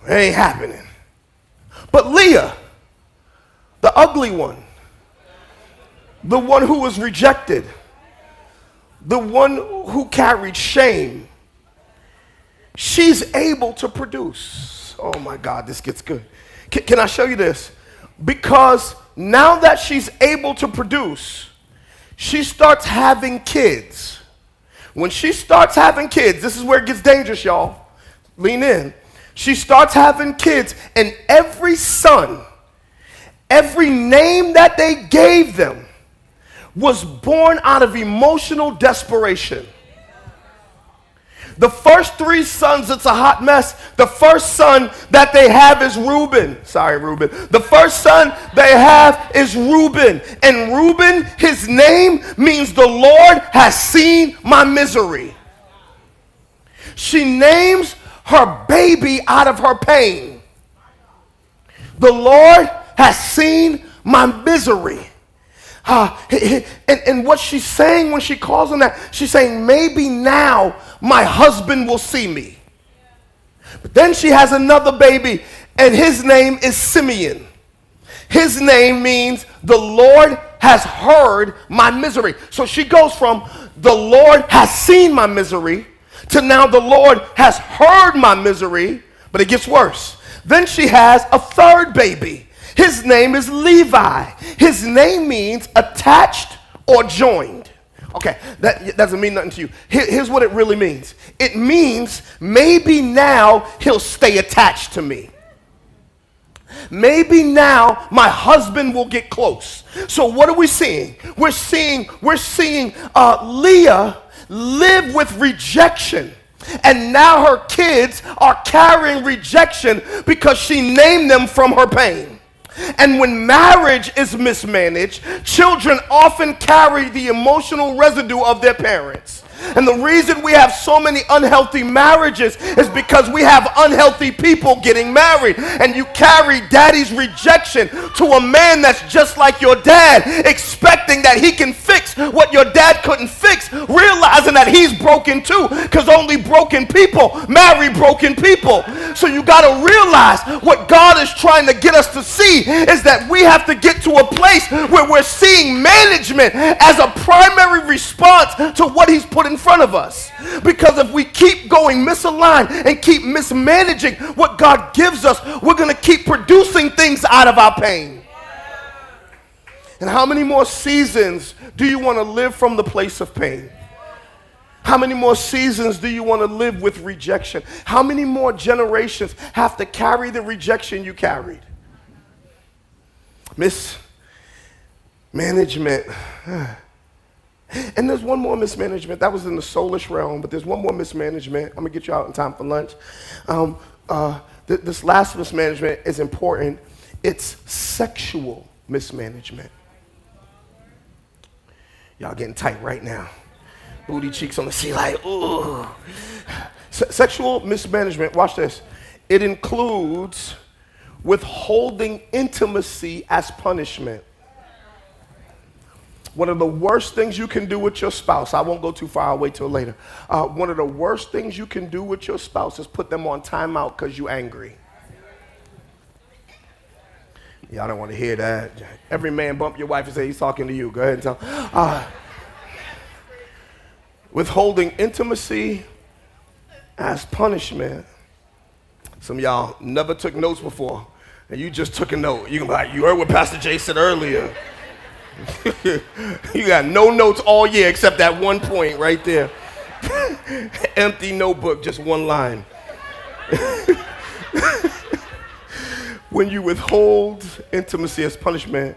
It ain't happening. But Leah, the ugly one, the one who was rejected, the one who carried shame, she's able to produce. Oh my God, this gets good. Can I show you this? Because now that she's able to produce, she starts having kids. When she starts having kids, this is where it gets dangerous, y'all. Lean in. She starts having kids, and every son, every name that they gave them was born out of emotional desperation. The first three sons, it's a hot mess. The first son that they have is Reuben. Sorry, Reuben. The first son they have is Reuben. And Reuben, his name means the Lord has seen my misery. She names her baby out of her pain. The Lord has seen my misery. And what she's saying when she calls on that, she's saying, maybe now my husband will see me. But then she has another baby, and his name is Simeon. His name means the Lord has heard my misery. So she goes from the Lord has seen my misery to now the Lord has heard my misery, but it gets worse. Then she has a third baby. His name is Levi. His name means attached or joined. Okay, that doesn't mean nothing to you. Here's what it really means. It means maybe now he'll stay attached to me. Maybe now my husband will get close. So what are we seeing? We're seeing Leah live with rejection. And now her kids are carrying rejection because she named them from her pain. And when marriage is mismanaged, children often carry the emotional residue of their parents. And the reason we have so many unhealthy marriages is because we have unhealthy people getting married. And you carry daddy's rejection to a man that's just like your dad, expecting that he can fix what your dad couldn't fix, realizing that he's broken too, because only broken people marry broken people. So you got to realize what God is trying to get us to see is that we have to get to a place where we're seeing management as a primary response to what he's put in front of us. Because if we keep going misaligned and keep mismanaging what God gives us, we're going to keep producing things out of our pain. And how many more seasons do you want to live from the place of pain? How many more seasons do you want to live with rejection? How many more generations have to carry the rejection you carried? Mismanagement. And there's one more mismanagement. That was in the soulish realm, but there's one more mismanagement. I'm going to get you out in time for lunch. This last mismanagement is important. It's sexual mismanagement. Y'all getting tight right now. Booty cheeks on the sea like, ooh. Sexual mismanagement, watch this. It includes withholding intimacy as punishment. One of the worst things you can do with your spouse, I won't go too far, I'll wait till later. One of the worst things you can do with your spouse is put them on timeout because you're angry. Y'all don't want to hear that. Every man bump your wife and say he's talking to you. Go ahead and tell. Withholding intimacy as punishment. Some of y'all never took notes before, and you just took a note. You can be like, you heard what Pastor Jay said earlier. You got no notes all year except that one point right there. Empty notebook, just one line. When you withhold intimacy as punishment,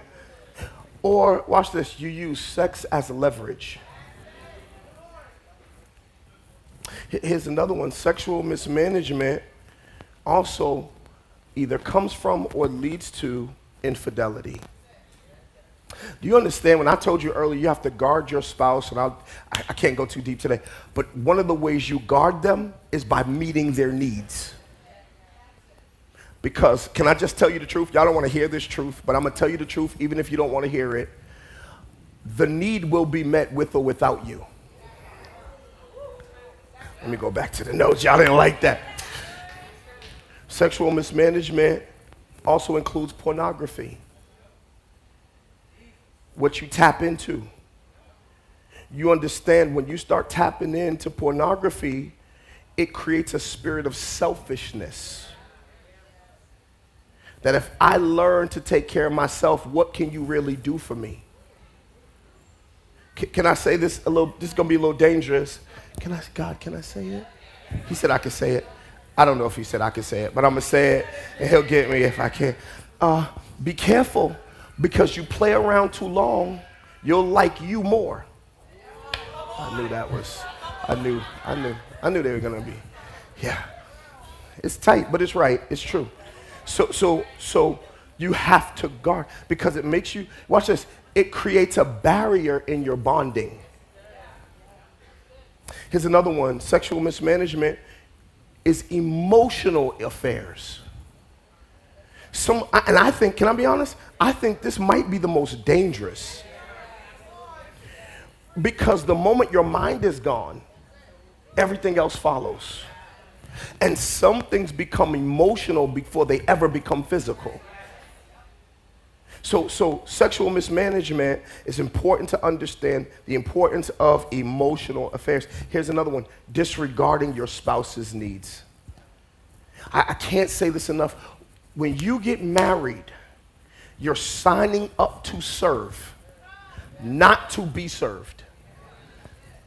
or watch this, you use sex as leverage. Here's another one. Sexual mismanagement also either comes from or leads to infidelity. Do you understand when I told you earlier you have to guard your spouse, and I can't go too deep today, but one of the ways you guard them is by meeting their needs. Because, can I just tell you the truth? Y'all don't want to hear this truth, but I'm going to tell you the truth even if you don't want to hear it. The need will be met with or without you. Let me go back to the notes. Y'all didn't like that. Sexual mismanagement also includes pornography. What you tap into. You understand when you start tapping into pornography, it creates a spirit of selfishness. That if I learn to take care of myself, what can you really do for me? Can I say this a little? This is going to be a little dangerous. God, can I say it? He said I could say it. I don't know if he said I could say it, but I'm going to say it, and he'll get me if I can. Be careful, because you play around too long, you'll like you more. I knew they were going to be. Yeah. It's tight, but it's right. It's true. So you have to guard, because it makes you, watch this, it creates a barrier in your bonding. Here's another one. Sexual mismanagement is emotional affairs. And I think, can I be honest? I think this might be the most dangerous. Because the moment your mind is gone, everything else follows. And some things become emotional before they ever become physical. So sexual mismanagement is important to understand the importance of emotional affairs. Here's another one. Disregarding your spouse's needs. I can't say this enough. When you get married, you're signing up to serve, not to be served.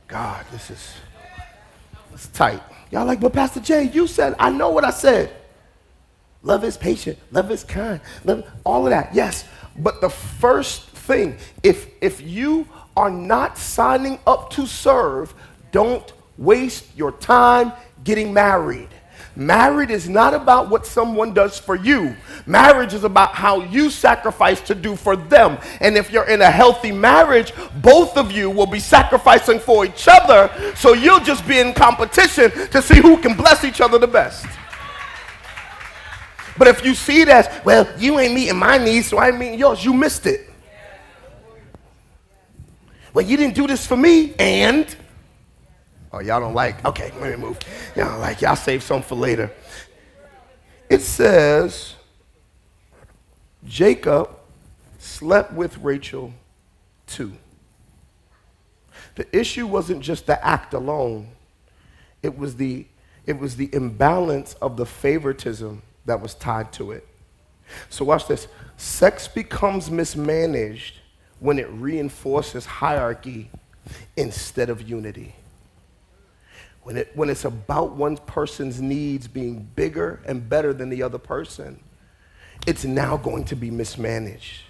God, this is tight. Y'all like, but Pastor Jay, you said, I know what I said. Love is patient, love is kind, all of that, yes. But the first thing, if you are not signing up to serve, don't waste your time getting married. Marriage is not about what someone does for you. Marriage is about how you sacrifice to do for them. And if you're in a healthy marriage, both of you will be sacrificing for each other, so you'll just be in competition to see who can bless each other the best. But if you see it as, well, you ain't meeting my needs, so I ain't meeting yours, you missed it. Well, you didn't do this for me, and... Oh, y'all don't like, okay, let me move. Y'all don't like, y'all save some for later. It says, Jacob slept with Rachel too. The issue wasn't just the act alone. It was the imbalance of the favoritism that was tied to it. So watch this. Sex becomes mismanaged when it reinforces hierarchy instead of unity. When it's about one person's needs being bigger and better than the other person, it's now going to be mismanaged.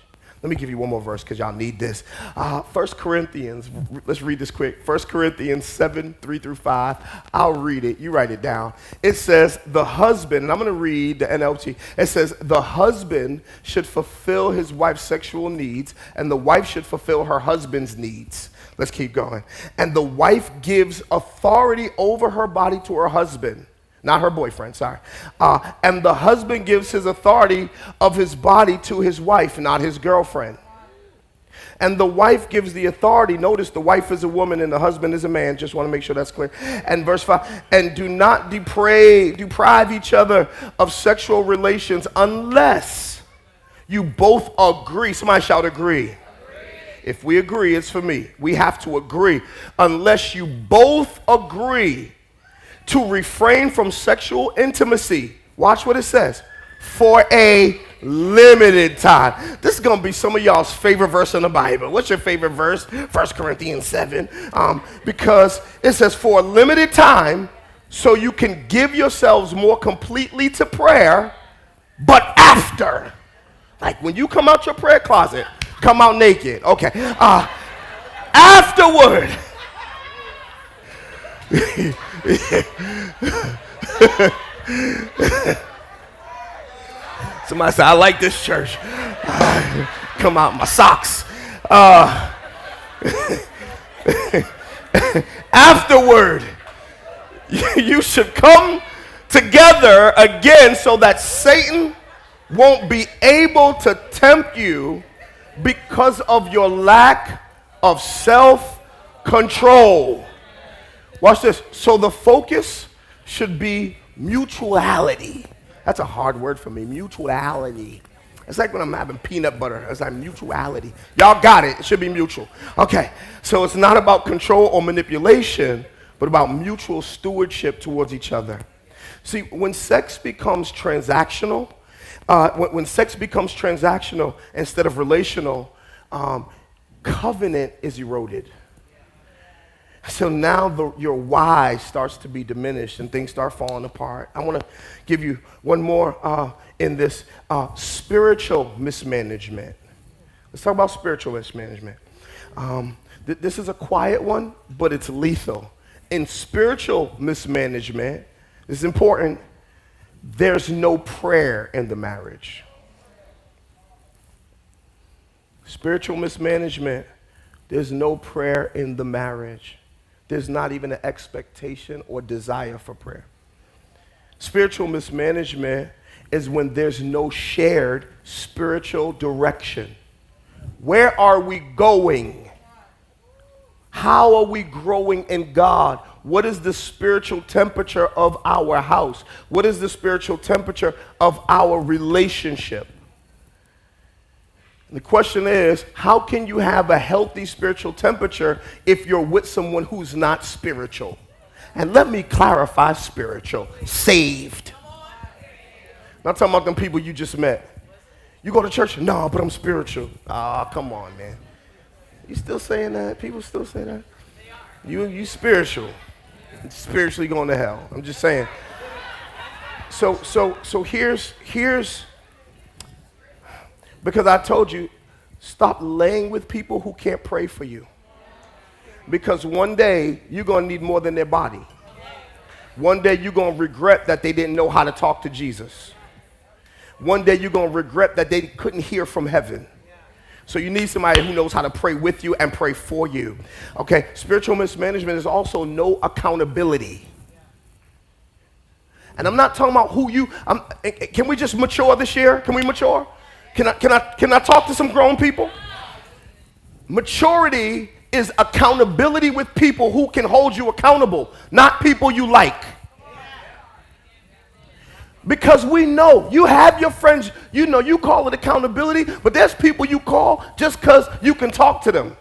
Let me give you one more verse because y'all need this. 1 Corinthians, let's read this quick. 1 Corinthians 7, 3 through 5. I'll read it. You write it down. It says, the husband, and I'm going to read the NLT. It says, the husband should fulfill his wife's sexual needs, and the wife should fulfill her husband's needs. Let's keep going. And the wife gives authority over her body to her husband. Not her boyfriend, sorry. And the husband gives his authority of his body to his wife, not his girlfriend. And the wife gives the authority. Notice the wife is a woman and the husband is a man. Just want to make sure that's clear. And verse 5, and do not deprive each other of sexual relations unless you both agree. Somebody shout agree. If we agree, it's for me. We have to agree. Unless you both agree to refrain from sexual intimacy. Watch what it says. For a limited time. This is going to be some of y'all's favorite verse in the Bible. What's your favorite verse? 1 Corinthians 7. Because it says for a limited time, so you can give yourselves more completely to prayer, but after. Like when you come out your prayer closet, come out naked. Okay. Afterward. Somebody said, I like this church. Come out my socks. Afterward, you should come together again so that Satan won't be able to tempt you because of your lack of self-control. Watch this. So the focus should be mutuality. That's a hard word for me, mutuality. It's like when I'm having peanut butter. It's like mutuality. Y'all got it. It should be mutual. Okay, so it's not about control or manipulation, but about mutual stewardship towards each other. See, when sex becomes transactional, when sex becomes transactional instead of relational, covenant is eroded. So now your why starts to be diminished and things start falling apart. I want to give you one more in this spiritual mismanagement. Let's talk about spiritual mismanagement. This is a quiet one, but it's lethal. In spiritual mismanagement, this is important, there's no prayer in the marriage. Spiritual mismanagement, there's no prayer in the marriage. There's not even an expectation or desire for prayer. Spiritual mismanagement is when there's no shared spiritual direction. Where are we going? How are we growing in God? What is the spiritual temperature of our house? What is the spiritual temperature of our relationship? The question is, how can you have a healthy spiritual temperature if you're with someone who's not spiritual? And let me clarify spiritual. Saved. Not talking about them people you just met. You go to church? No, but I'm spiritual. Ah, come on, man. You still saying that? People still say that? You spiritual. Spiritually going to hell. I'm just saying. So here's because I told you, stop laying with people who can't pray for you. Because one day, you're going to need more than their body. One day, you're going to regret that they didn't know how to talk to Jesus. One day, you're going to regret that they couldn't hear from heaven. So you need somebody who knows how to pray with you and pray for you. Okay, spiritual mismanagement is also no accountability. And I'm not talking about who you, can we just mature this year? Can we mature? Can I talk to some grown people? Maturity is accountability with people who can hold you accountable, not people you like. Because we know you have your friends, you know, you call it accountability, but there's people you call just because you can talk to them.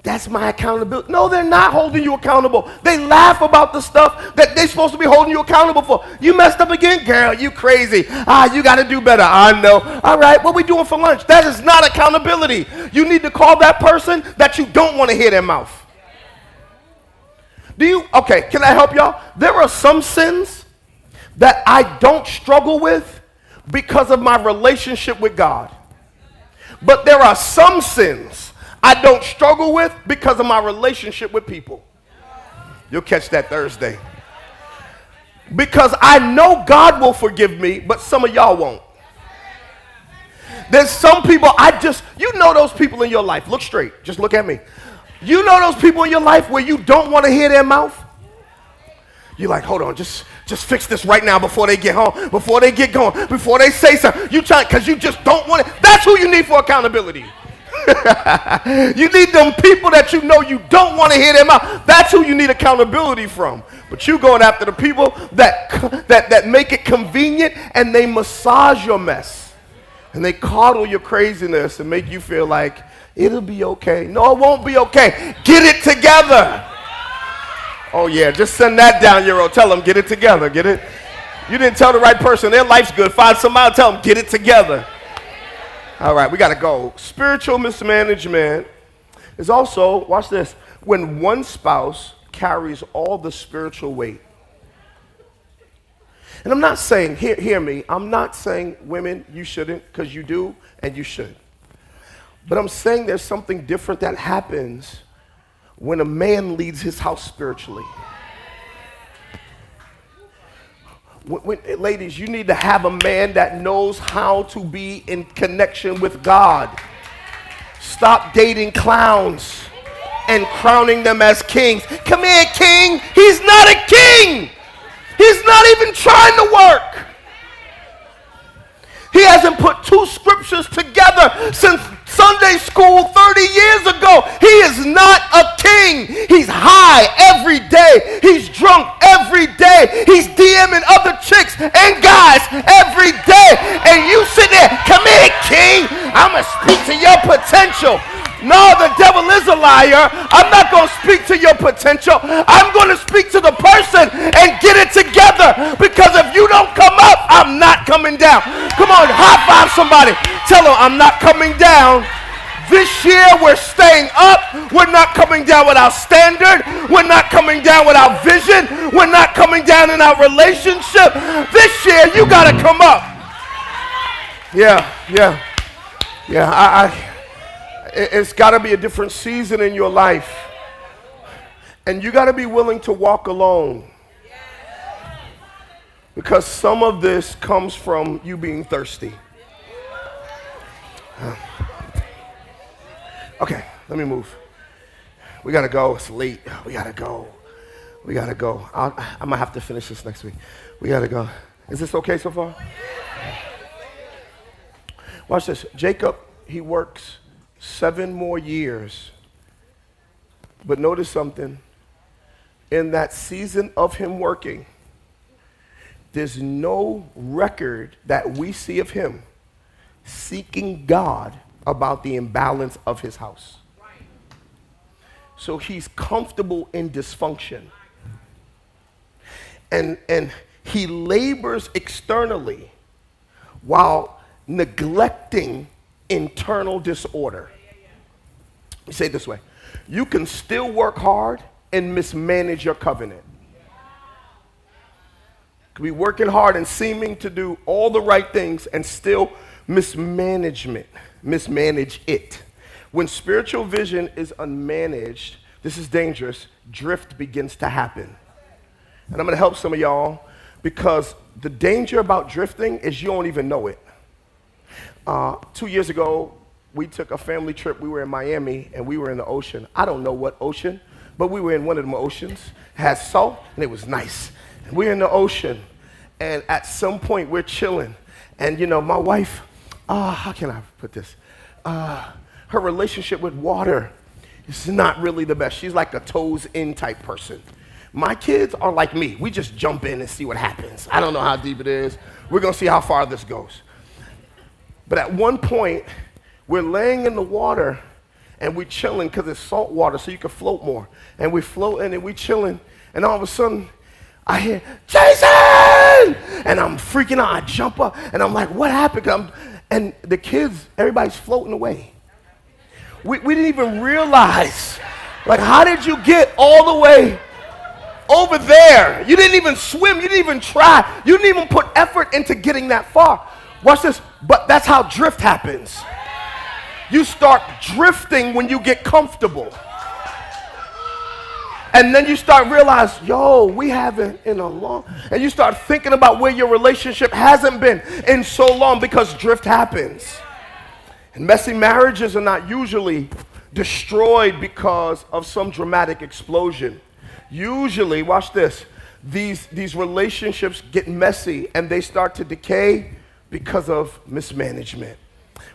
That's my accountability. No, they're not holding you accountable. They laugh about the stuff that they're supposed to be holding you accountable for. You messed up again? Girl, you crazy. You got to do better. I know. All right, what we doing for lunch? That is not accountability. You need to call that person that you don't want to hear their mouth. Okay, can I help y'all? There are some sins that I don't struggle with because of my relationship with God. But there are some sins I don't struggle with because of my relationship with people. You'll catch that Thursday. Because I know God will forgive me, but some of y'all won't. There's some people you know those people in your life. Look straight. Just look at me. You know those people in your life where you don't want to hear their mouth? You're like, hold on, just fix this right now before they get home, before they get going, before they say something. You try because you just don't want it. That's who you need for accountability. You need them people that you know you don't want to hear them out. That's who you need accountability from. But you going after the people that make it convenient and they massage your mess. And they coddle your craziness and make you feel like it'll be okay. No, it won't be okay. Get it together. Oh yeah, just send that down, Euro. Tell them, get it together. Get it. You didn't tell the right person their life's good. Find somebody, tell them, get it together. All right, we got to go. Spiritual mismanagement is also, watch this, when one spouse carries all the spiritual weight. And I'm not saying, hear me, I'm not saying women, you shouldn't, because you do and you should. But I'm saying there's something different that happens when a man leads his house spiritually. Ladies, you need to have a man that knows how to be in connection with God. Stop dating clowns and crowning them as kings. Come here, king. He's not a king. He's not even trying to work. He hasn't put two scriptures together since Sunday school 30 years ago. He is not a king. He's high every day. He's drunk every day. He's DMing other chicks and guys every day. And you sit there, come here, king. I'm going to speak to your potential. No, the devil is a liar. I'm not going to speak to your potential. I'm going to speak to the person and get it together. Because if you don't come up, I'm not coming down. Come on, high five somebody. Tell them I'm not coming down. This year we're staying up. We're not coming down with our standard. We're not coming down with our vision. We're not coming down in our relationship. This year you got to come up. Yeah. It's got to be a different season in your life. And you got to be willing to walk alone. Because some of this comes from you being thirsty. Okay, let me move. We got to go. It's late. We got to go. I'm going to have to finish this next week. We got to go. Is this okay so far? Watch this. Jacob, he works 7 more years. But notice something. In that season of him working, there's no record that we see of him seeking God about the imbalance of his house. So he's comfortable in dysfunction. And he labors externally while neglecting internal disorder. Let me say it this way. You can still work hard and mismanage your covenant. You can be working hard and seeming to do all the right things and still mismanage it. When spiritual vision is unmanaged, this is dangerous, drift begins to happen. And I'm going to help some of y'all because the danger about drifting is you don't even know it. 2 years ago, we took a family trip. We were in Miami, and we were in the ocean. I don't know what ocean, but we were in one of them oceans. It had salt, and it was nice. And we're in the ocean, and at some point, we're chilling. And, you know, my wife, how can I put this? Her relationship with water is not really the best. She's like a toes-in type person. My kids are like me. We just jump in and see what happens. I don't know how deep it is. We're going to see how far this goes. But at one point, we're laying in the water and we're chilling because it's salt water so you can float more. And we floating and we chilling. And all of a sudden, I hear, Jason! And I'm freaking out. I jump up and I'm like, what happened? And the kids, everybody's floating away. We didn't even realize. Like, how did you get all the way over there? You didn't even swim. You didn't even try. You didn't even put effort into getting that far. Watch this. But that's how drift happens. You start drifting when you get comfortable. And then you start realize, we haven't in a long, and you start thinking about where your relationship hasn't been in so long because drift happens. And messy marriages are not usually destroyed because of some dramatic explosion. Usually, watch this, these relationships get messy and they start to decay because of mismanagement.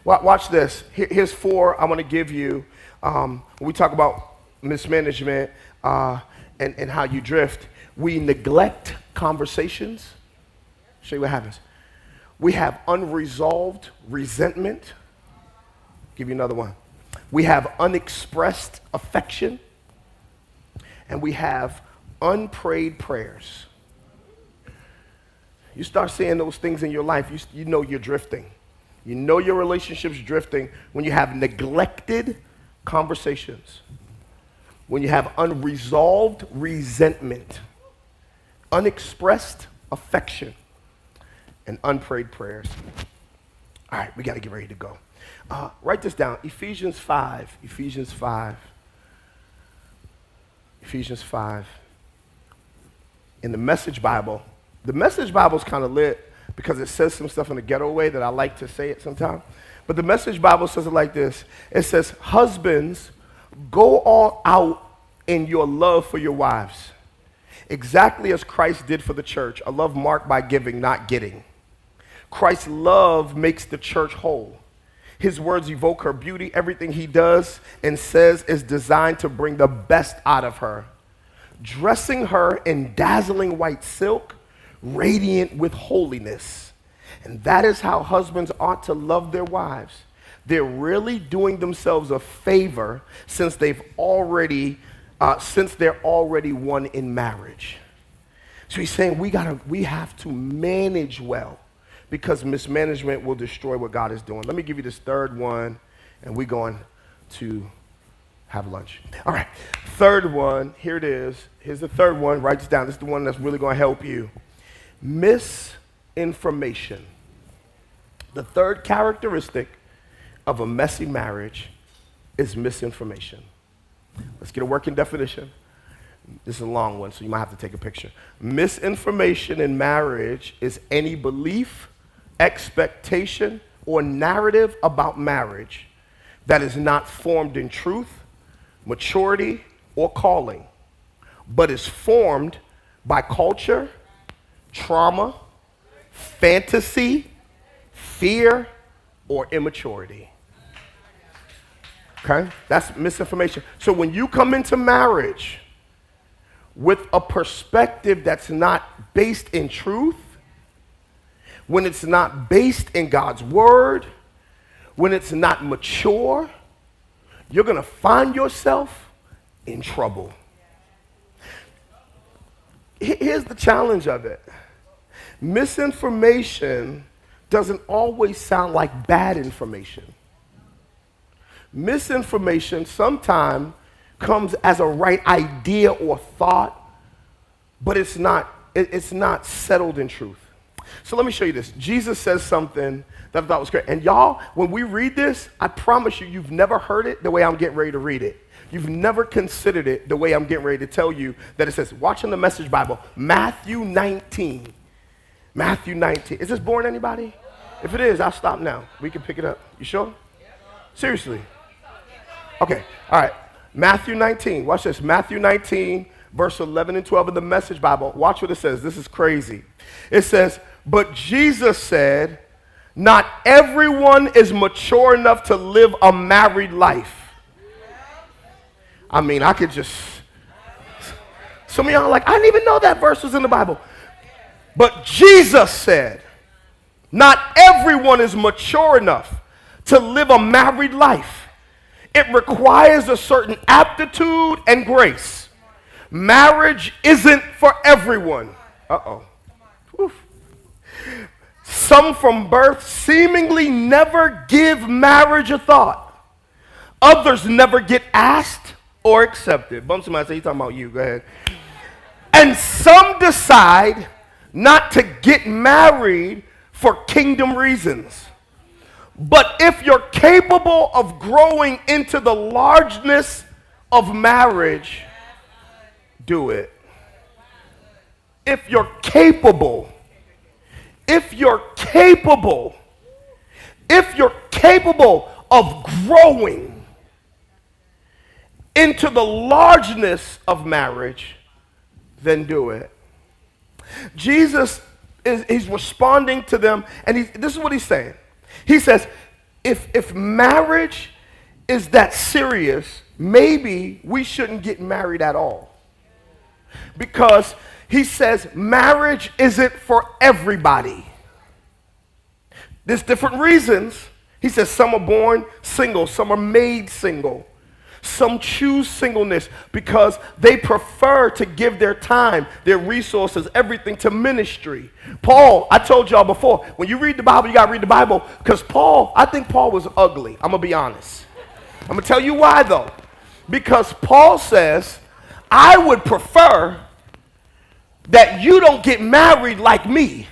Watch this. Here's 4 I want to give you. When we talk about mismanagement and how you drift, we neglect conversations. Show you what happens. We have unresolved resentment. Give you another one. We have unexpressed affection. And we have unprayed prayers. You start seeing those things in your life, you know you're drifting. You know your relationship's drifting when you have neglected conversations, when you have unresolved resentment, unexpressed affection, and unprayed prayers. All right, we got to get ready to go. Write this down, Ephesians 5. In the Message Bible, The Message Bible's kind of lit because it says some stuff in a ghetto way that I like to say it sometimes. But the Message Bible says it like this. It says, husbands, go all out in your love for your wives, exactly as Christ did for the church, a love marked by giving, not getting. Christ's love makes the church whole. His words evoke her beauty. Everything he does and says is designed to bring the best out of her, dressing her in dazzling white silk, radiant with holiness. And that is how husbands ought to love their wives. They're really doing themselves a favor since they're already one in marriage. So he's saying we have to manage well, because mismanagement will destroy what God is doing. Let me give you this third one, and we're going to have lunch. All right, third one, here it is. Here's the third one, write this down. This is the one that's really gonna help you. Misinformation. The third characteristic of a messy marriage is misinformation. Let's get a working definition. This is a long one, so you might have to take a picture. Misinformation in marriage is any belief, expectation, or narrative about marriage that is not formed in truth, maturity, or calling, but is formed by culture, trauma, fantasy, fear, or immaturity. Okay? That's misinformation. So when you come into marriage with a perspective that's not based in truth, when it's not based in God's word, when it's not mature, you're going to find yourself in trouble. Here's the challenge of it. Misinformation doesn't always sound like bad information. Misinformation sometimes comes as a right idea or thought, but it's not settled in truth. So let me show you this. Jesus says something that I thought was great. And y'all, when we read this, I promise you, you've never heard it the way I'm getting ready to read it. You've never considered it the way I'm getting ready to tell you that it says, watch in the Message Bible, Matthew 19. Matthew 19. Is this boring anybody? If it is, I'll stop now. We can pick it up. You sure? Seriously? Okay, all right. Matthew 19. Watch this. Matthew 19, verse 11 and 12 in the Message Bible. Watch what it says. This is crazy. It says, but Jesus said, not everyone is mature enough to live a married life. I mean, I could just, some of y'all are like, I didn't even know that verse was in the Bible. But Jesus said, not everyone is mature enough to live a married life. It requires a certain aptitude and grace. Marriage isn't for everyone. Uh-oh. Oof. Some from birth seemingly never give marriage a thought. Others never get asked or accepted. Bump somebody, say, you talking about you, go ahead. And some decide not to get married for kingdom reasons. But if you're capable of growing into the largeness of marriage, do it. If you're capable of growing into the largeness of marriage, then do it. Jesus he's responding to them, and this is what he's saying. He says, if marriage is that serious, maybe we shouldn't get married at all. Because he says marriage isn't for everybody. There's different reasons. He says some are born single, some are made single. Some choose singleness because they prefer to give their time, their resources, everything to ministry. Paul, I told y'all before, when you read the Bible, you got to read the Bible, because I think Paul was ugly. I'm going to be honest. I'm going to tell you why, though. Because Paul says, I would prefer that you don't get married like me,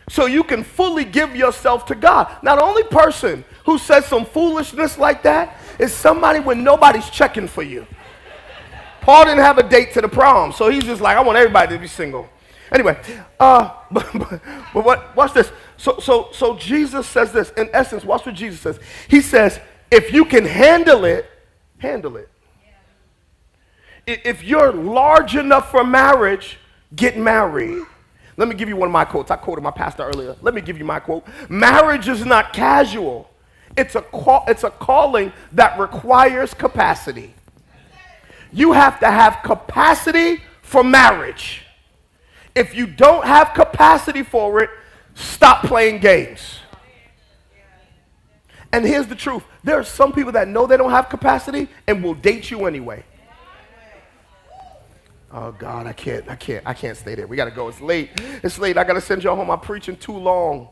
so you can fully give yourself to God. Now, the only person who says some foolishness like that is somebody when nobody's checking for you. Paul didn't have a date to the prom, so he's just like, I want everybody to be single. Anyway, but what? Watch this. So Jesus says this. In essence, watch what Jesus says. He says, if you can handle it, handle it. If you're large enough for marriage, get married. Let me give you one of my quotes. I quoted my pastor earlier. Let me give you my quote. Marriage is not casual. It's a calling that requires capacity. You have to have capacity for marriage. If you don't have capacity for it, stop playing games. And here's the truth. There are some people that know they don't have capacity and will date you anyway. Oh God, I can't stay there. We gotta go. It's late. I gotta send y'all home. I'm preaching too long.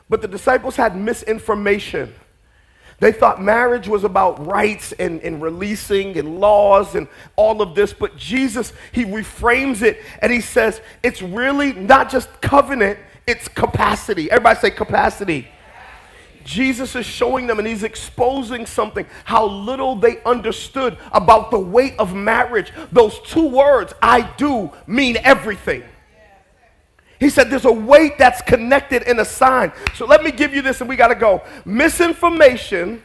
But the disciples had misinformation. They thought marriage was about rights and releasing and laws and all of this. But Jesus, he reframes it and he says, it's really not just covenant, it's capacity. Everybody say capacity. Jesus is showing them and he's exposing something, how little they understood about the weight of marriage. Those two words, I do, mean everything. He said there's a weight that's connected in a sign. So let me give you this and we got to go. Misinformation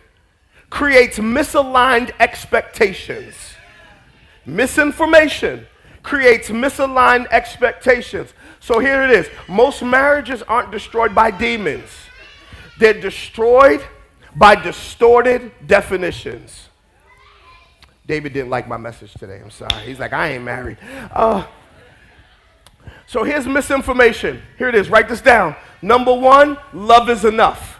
creates misaligned expectations. Misinformation creates misaligned expectations. So here it is. Most marriages aren't destroyed by demons. They're destroyed by distorted definitions. David didn't like my message today. I'm sorry. He's like, I ain't married. So here's misinformation. Here it is. Write this down. Number one, love is enough.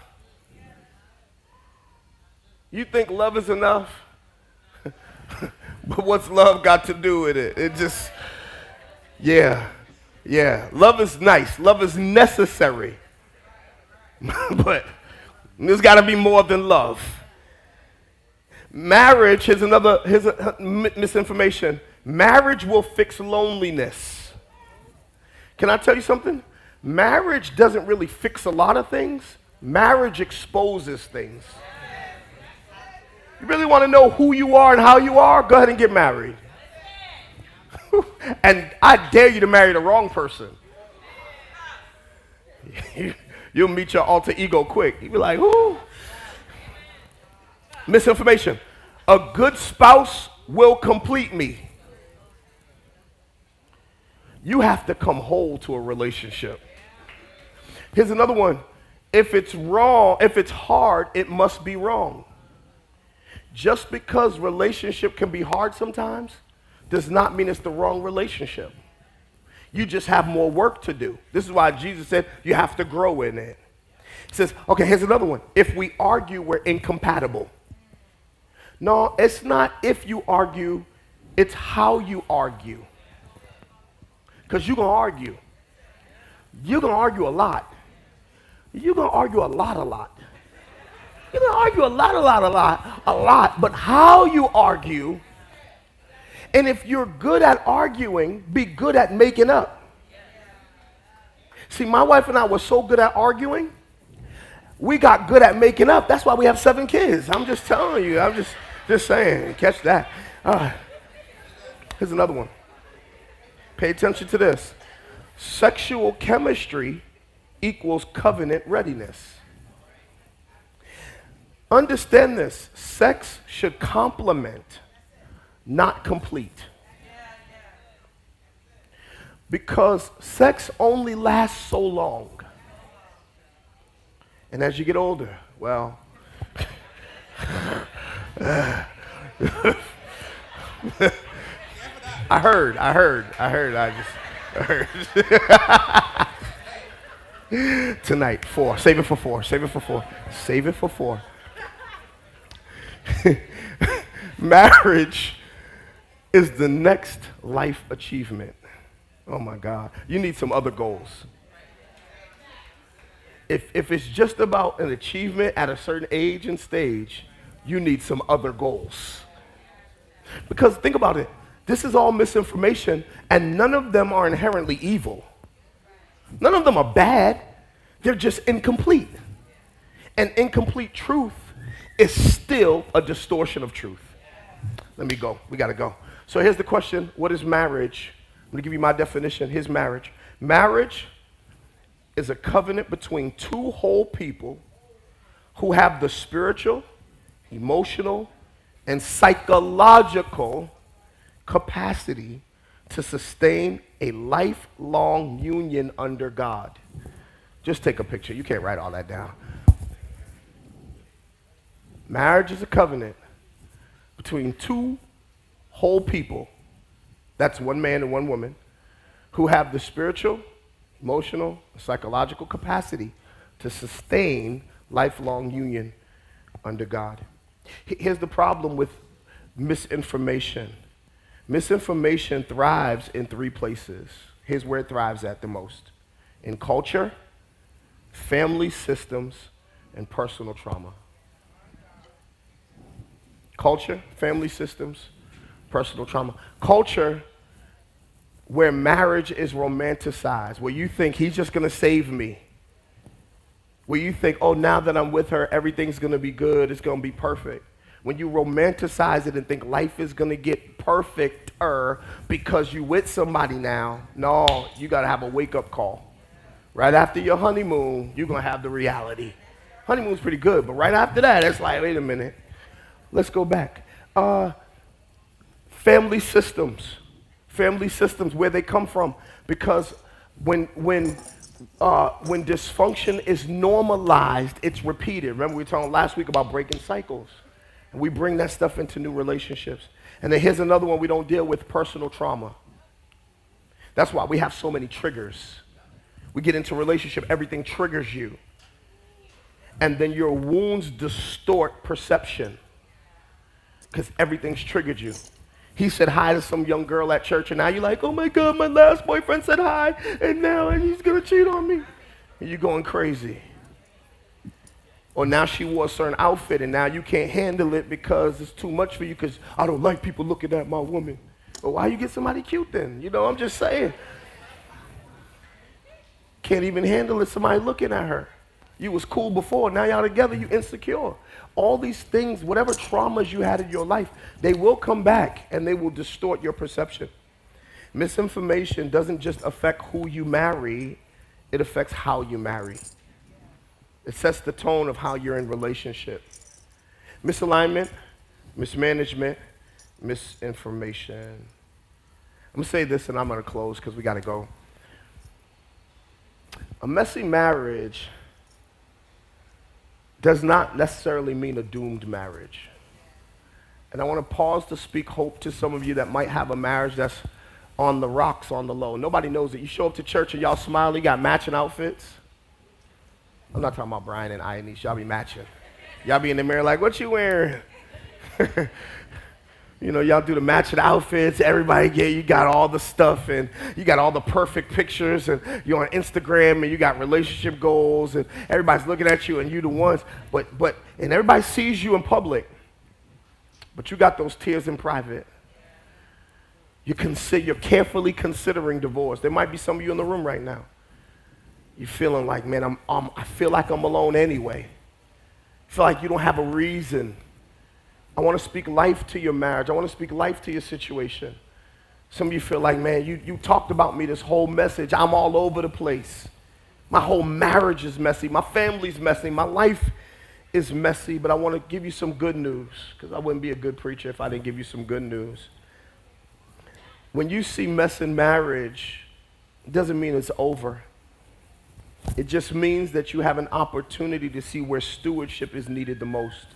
You think love is enough? But what's love got to do with it? It just, yeah. Love is nice. Love is necessary. But there's got to be more than love. Marriage, here's a misinformation. Marriage will fix loneliness. Can I tell you something? Marriage doesn't really fix a lot of things. Marriage exposes things. You really want to know who you are and how you are? Go ahead and get married. And I dare you to marry the wrong person. You'll meet your alter ego quick. You'll be like, whoo. Misinformation. A good spouse will complete me. You have to come whole to a relationship. Here's another one. If it's wrong, if it's hard, it must be wrong. Just because relationship can be hard sometimes does not mean it's the wrong relationship. You just have more work to do. This is why Jesus said you have to grow in it. He says, okay, here's another one. If we argue, we're incompatible. No, it's not if you argue, it's how you argue. Because you're going to argue. You're going to argue a lot. You're going to argue a lot. You're going to argue a lot. But how you argue, and if you're good at arguing, be good at making up. See, my wife and I were so good at arguing, we got good at making up. That's why we have 7 kids. I'm just telling you. I'm just saying. Catch that. Here's another one. Pay attention to this. Sexual chemistry equals covenant readiness. Understand this. Sex should complement, not complete. Because sex only lasts so long. And as you get older, well, I heard. Tonight, 4. Save it for 4. Marriage is the next life achievement. Oh my God. You need some other goals. If it's just about an achievement at a certain age and stage, you need some other goals. Because think about it. This is all misinformation, and none of them are inherently evil. None of them are bad. They're just incomplete. And incomplete truth is still a distortion of truth. Let me go. We got to go. So here's the question. What is marriage? I'm going to give you my definition. Here's marriage. Marriage is a covenant between two whole people who have the spiritual, emotional, and psychological capacity to sustain a lifelong union under God. Just take a picture. You can't write all that down. Marriage is a covenant between two whole people, that's one man and one woman, who have the spiritual, emotional, psychological capacity to sustain lifelong union under God. Here's the problem with misinformation. Misinformation thrives in three places. Here's where it thrives at the most: in culture, family systems, and personal trauma. Culture, family systems, personal trauma. Culture, where marriage is romanticized, where you think he's just going to save me. Where you think, oh, now that I'm with her, everything's going to be good, it's going to be perfect. When you romanticize it and think life is going to get perfecter because you with somebody now, no, you got to have a wake-up call. Right after your honeymoon, you're going to have the reality. Honeymoon's pretty good, but right after that, it's like, wait a minute. Let's go back. Family systems, where they come from. Because when dysfunction is normalized, it's repeated. Remember we were talking last week about breaking cycles. And we bring that stuff into new relationships. And then here's another one we don't deal with: personal trauma. That's why we have so many triggers. We get into a relationship, everything triggers you. And then your wounds distort perception because everything's triggered you. He said hi to some young girl at church, and now you're like, oh my God, my last boyfriend said hi, and now he's gonna cheat on me. And you're going crazy. Or now she wore a certain outfit, and now you can't handle it because it's too much for you because I don't like people looking at my woman. Well, why you get somebody cute then? You know, I'm just saying. Can't even handle it, somebody looking at her. You was cool before, now y'all together, you insecure. All these things, whatever traumas you had in your life, they will come back and they will distort your perception. Misinformation doesn't just affect who you marry, it affects how you marry. It sets the tone of how you're in relationship. Misalignment, mismanagement, misinformation. I'm gonna say this and I'm gonna close because we gotta go. A messy marriage does not necessarily mean a doomed marriage. And I want to pause to speak hope to some of you that might have a marriage that's on the rocks, on the low. Nobody knows it. You show up to church and y'all smile, you got matching outfits. I'm not talking about Brian and Ionis, y'all be matching. Y'all be in the mirror like, what you wearing? You know, y'all do the matching outfits, everybody you got all the stuff and you got all the perfect pictures and you're on Instagram and you got relationship goals and everybody's looking at you and you the ones, and everybody sees you in public, but you got those tears in private. You're carefully considering divorce. There might be some of you in the room right now. You're feeling like, man, I feel like I'm alone anyway. You feel like you don't have a reason. I want to speak life to your marriage. I want to speak life to your situation. Some of you feel like, man, you talked about me this whole message. I'm all over the place. My whole marriage is messy. My family's messy. My life is messy. But I want to give you some good news because I wouldn't be a good preacher if I didn't give you some good news. When you see mess in marriage, it doesn't mean it's over. It just means that you have an opportunity to see where stewardship is needed the most.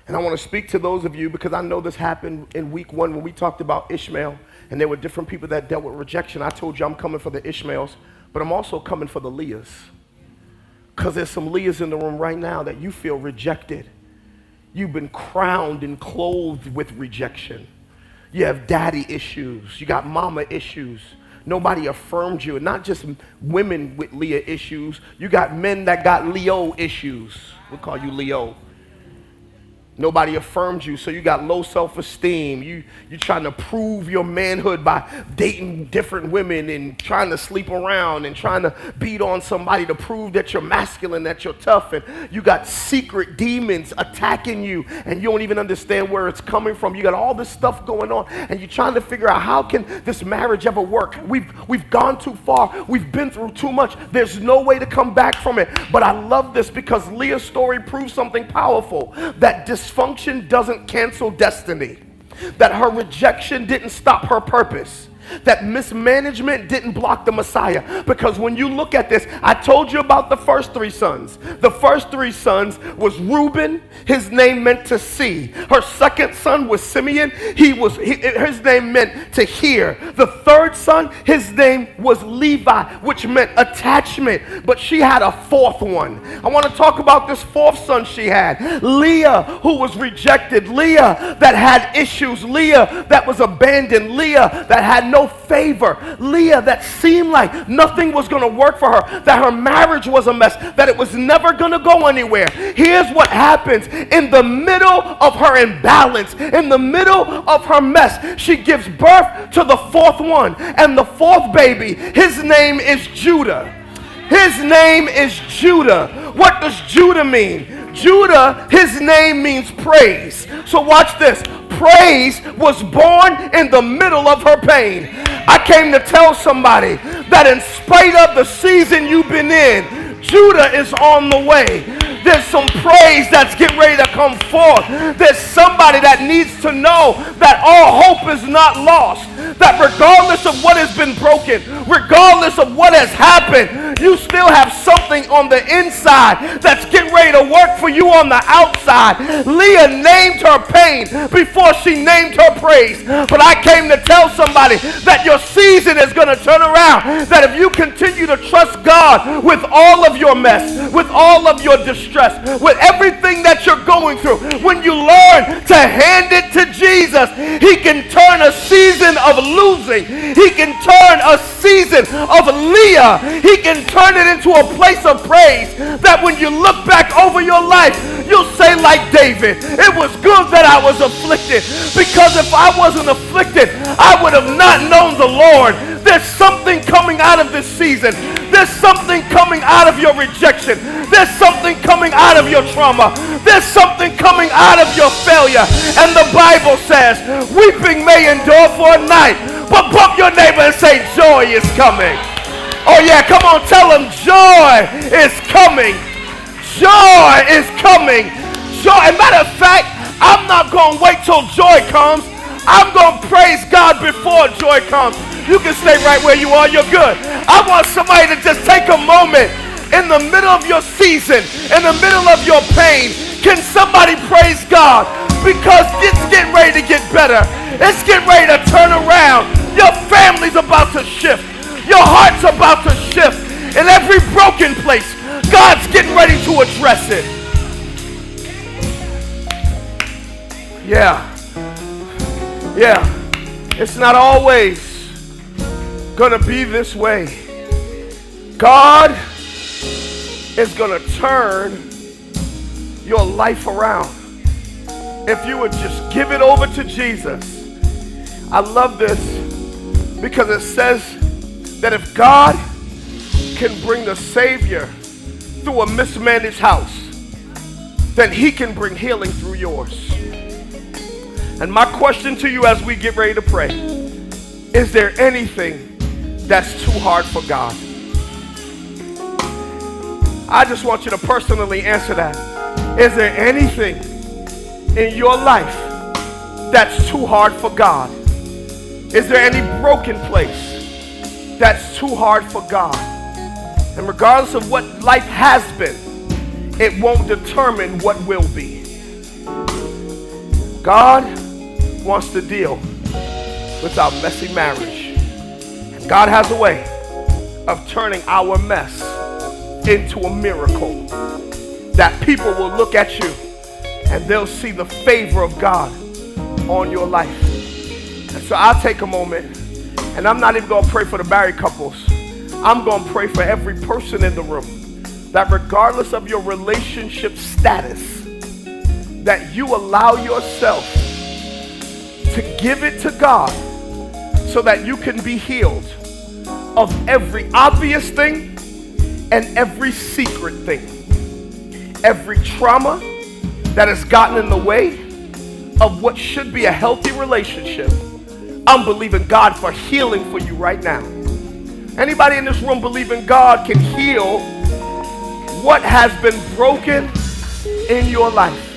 And I want to speak to those of you because I know this happened in week 1 when we talked about Ishmael and there were different people that dealt with rejection. I told you I'm coming for the Ishmaels, but I'm also coming for the Leahs. Because there's some Leahs in the room right now that you feel rejected. You've been crowned and clothed with rejection. You have daddy issues. You got mama issues. Nobody affirmed you. And not just women with Leah issues. You got men that got Leo issues. We'll call you Leo. Nobody affirmed you, so you got low self-esteem. You're trying to prove your manhood by dating different women and trying to sleep around and trying to beat on somebody to prove that you're masculine, that you're tough. And you got secret demons attacking you, and you don't even understand where it's coming from. You got all this stuff going on, and you're trying to figure out, how can this marriage ever work? We've gone too far. We've been through too much. There's no way to come back from it. But I love this because Leah's story proves something powerful, that dysfunction doesn't cancel destiny, that her rejection didn't stop her purpose, that mismanagement didn't block the Messiah. Because when you look at this, I told you about the first three sons. The first three sons was Reuben. His name meant to see. Her second son was Simeon. His name meant to hear. The third son, his name was Levi, which meant attachment. But she had a fourth one. I want to talk about this fourth son she had. Leah, who was rejected. Leah that had issues. Leah that was abandoned. Leah that had no favor. Leah that seemed like nothing was going to work for her, that her marriage was a mess, that it was never going to go anywhere. Here's what happens in the middle of her imbalance, in the middle of her mess. She gives birth to the fourth one, and the fourth baby, his name is Judah. His name is Judah. What does Judah mean? Judah, his name means praise. So watch this. Praise was born in the middle of her pain. I came to tell somebody that in spite of the season you've been in, Judah is on the way. There's some praise that's getting ready to come forth. There's somebody that needs to know that all hope is not lost. That regardless of what has been broken, regardless of what has happened, you still have something on the inside that's getting ready to work for you on the outside. Leah named her pain before she named her praise. But I came to tell somebody that your season is going to turn around. That if you continue to trust God with all of your mess, with all of your distress, with everything that you're going through, when you learn to hand it to Jesus, he can turn a season of losing, he can turn a season of Leah, he can turn it into a place of praise, that when you look back over your life, you'll say like David, it was good that I was afflicted, because if I wasn't afflicted, I would have not known the Lord. There's something coming out of this season. There's something coming out of your rejection. There's something coming out of your trauma. There's something coming out of your failure. And the Bible says, weeping may endure for a night, but bump your neighbor and say, joy is coming. Oh yeah, come on, tell them joy is coming. Joy is coming. Joy. As a matter of fact, I'm not going to wait till joy comes. I'm going to praise God before joy comes. You can stay right where you are. You're good. I want somebody to just take a moment in the middle of your season, in the middle of your pain. Can somebody praise God? Because it's getting ready to get better. It's getting ready to turn around. Your family's about to shift. Your heart's about to shift. In every broken place, God's getting ready to address it. Yeah. It's not always gonna be this way. God is gonna turn your life around if you would just give it over to Jesus. I love this because it says that if God can bring the Savior through a mismanaged house, then he can bring healing through yours. And my question to you as we get ready to pray, is there anything that's too hard for God? I just want you to personally answer that. Is there anything in your life that's too hard for God? Is there any broken place that's too hard for God? And regardless of what life has been, it won't determine what will be. God wants to deal with our messy marriage. And God has a way of turning our mess into a miracle, that people will look at you and they'll see the favor of God on your life. And so I'll take a moment, and I'm not even going to pray for the married couples. I'm going to pray for every person in the room, that regardless of your relationship status, that you allow yourself to give it to God so that you can be healed of every obvious thing and every secret thing. Every trauma that has gotten in the way of what should be a healthy relationship. I'm believing God for healing for you right now. Anybody in this room believing God can heal what has been broken in your life?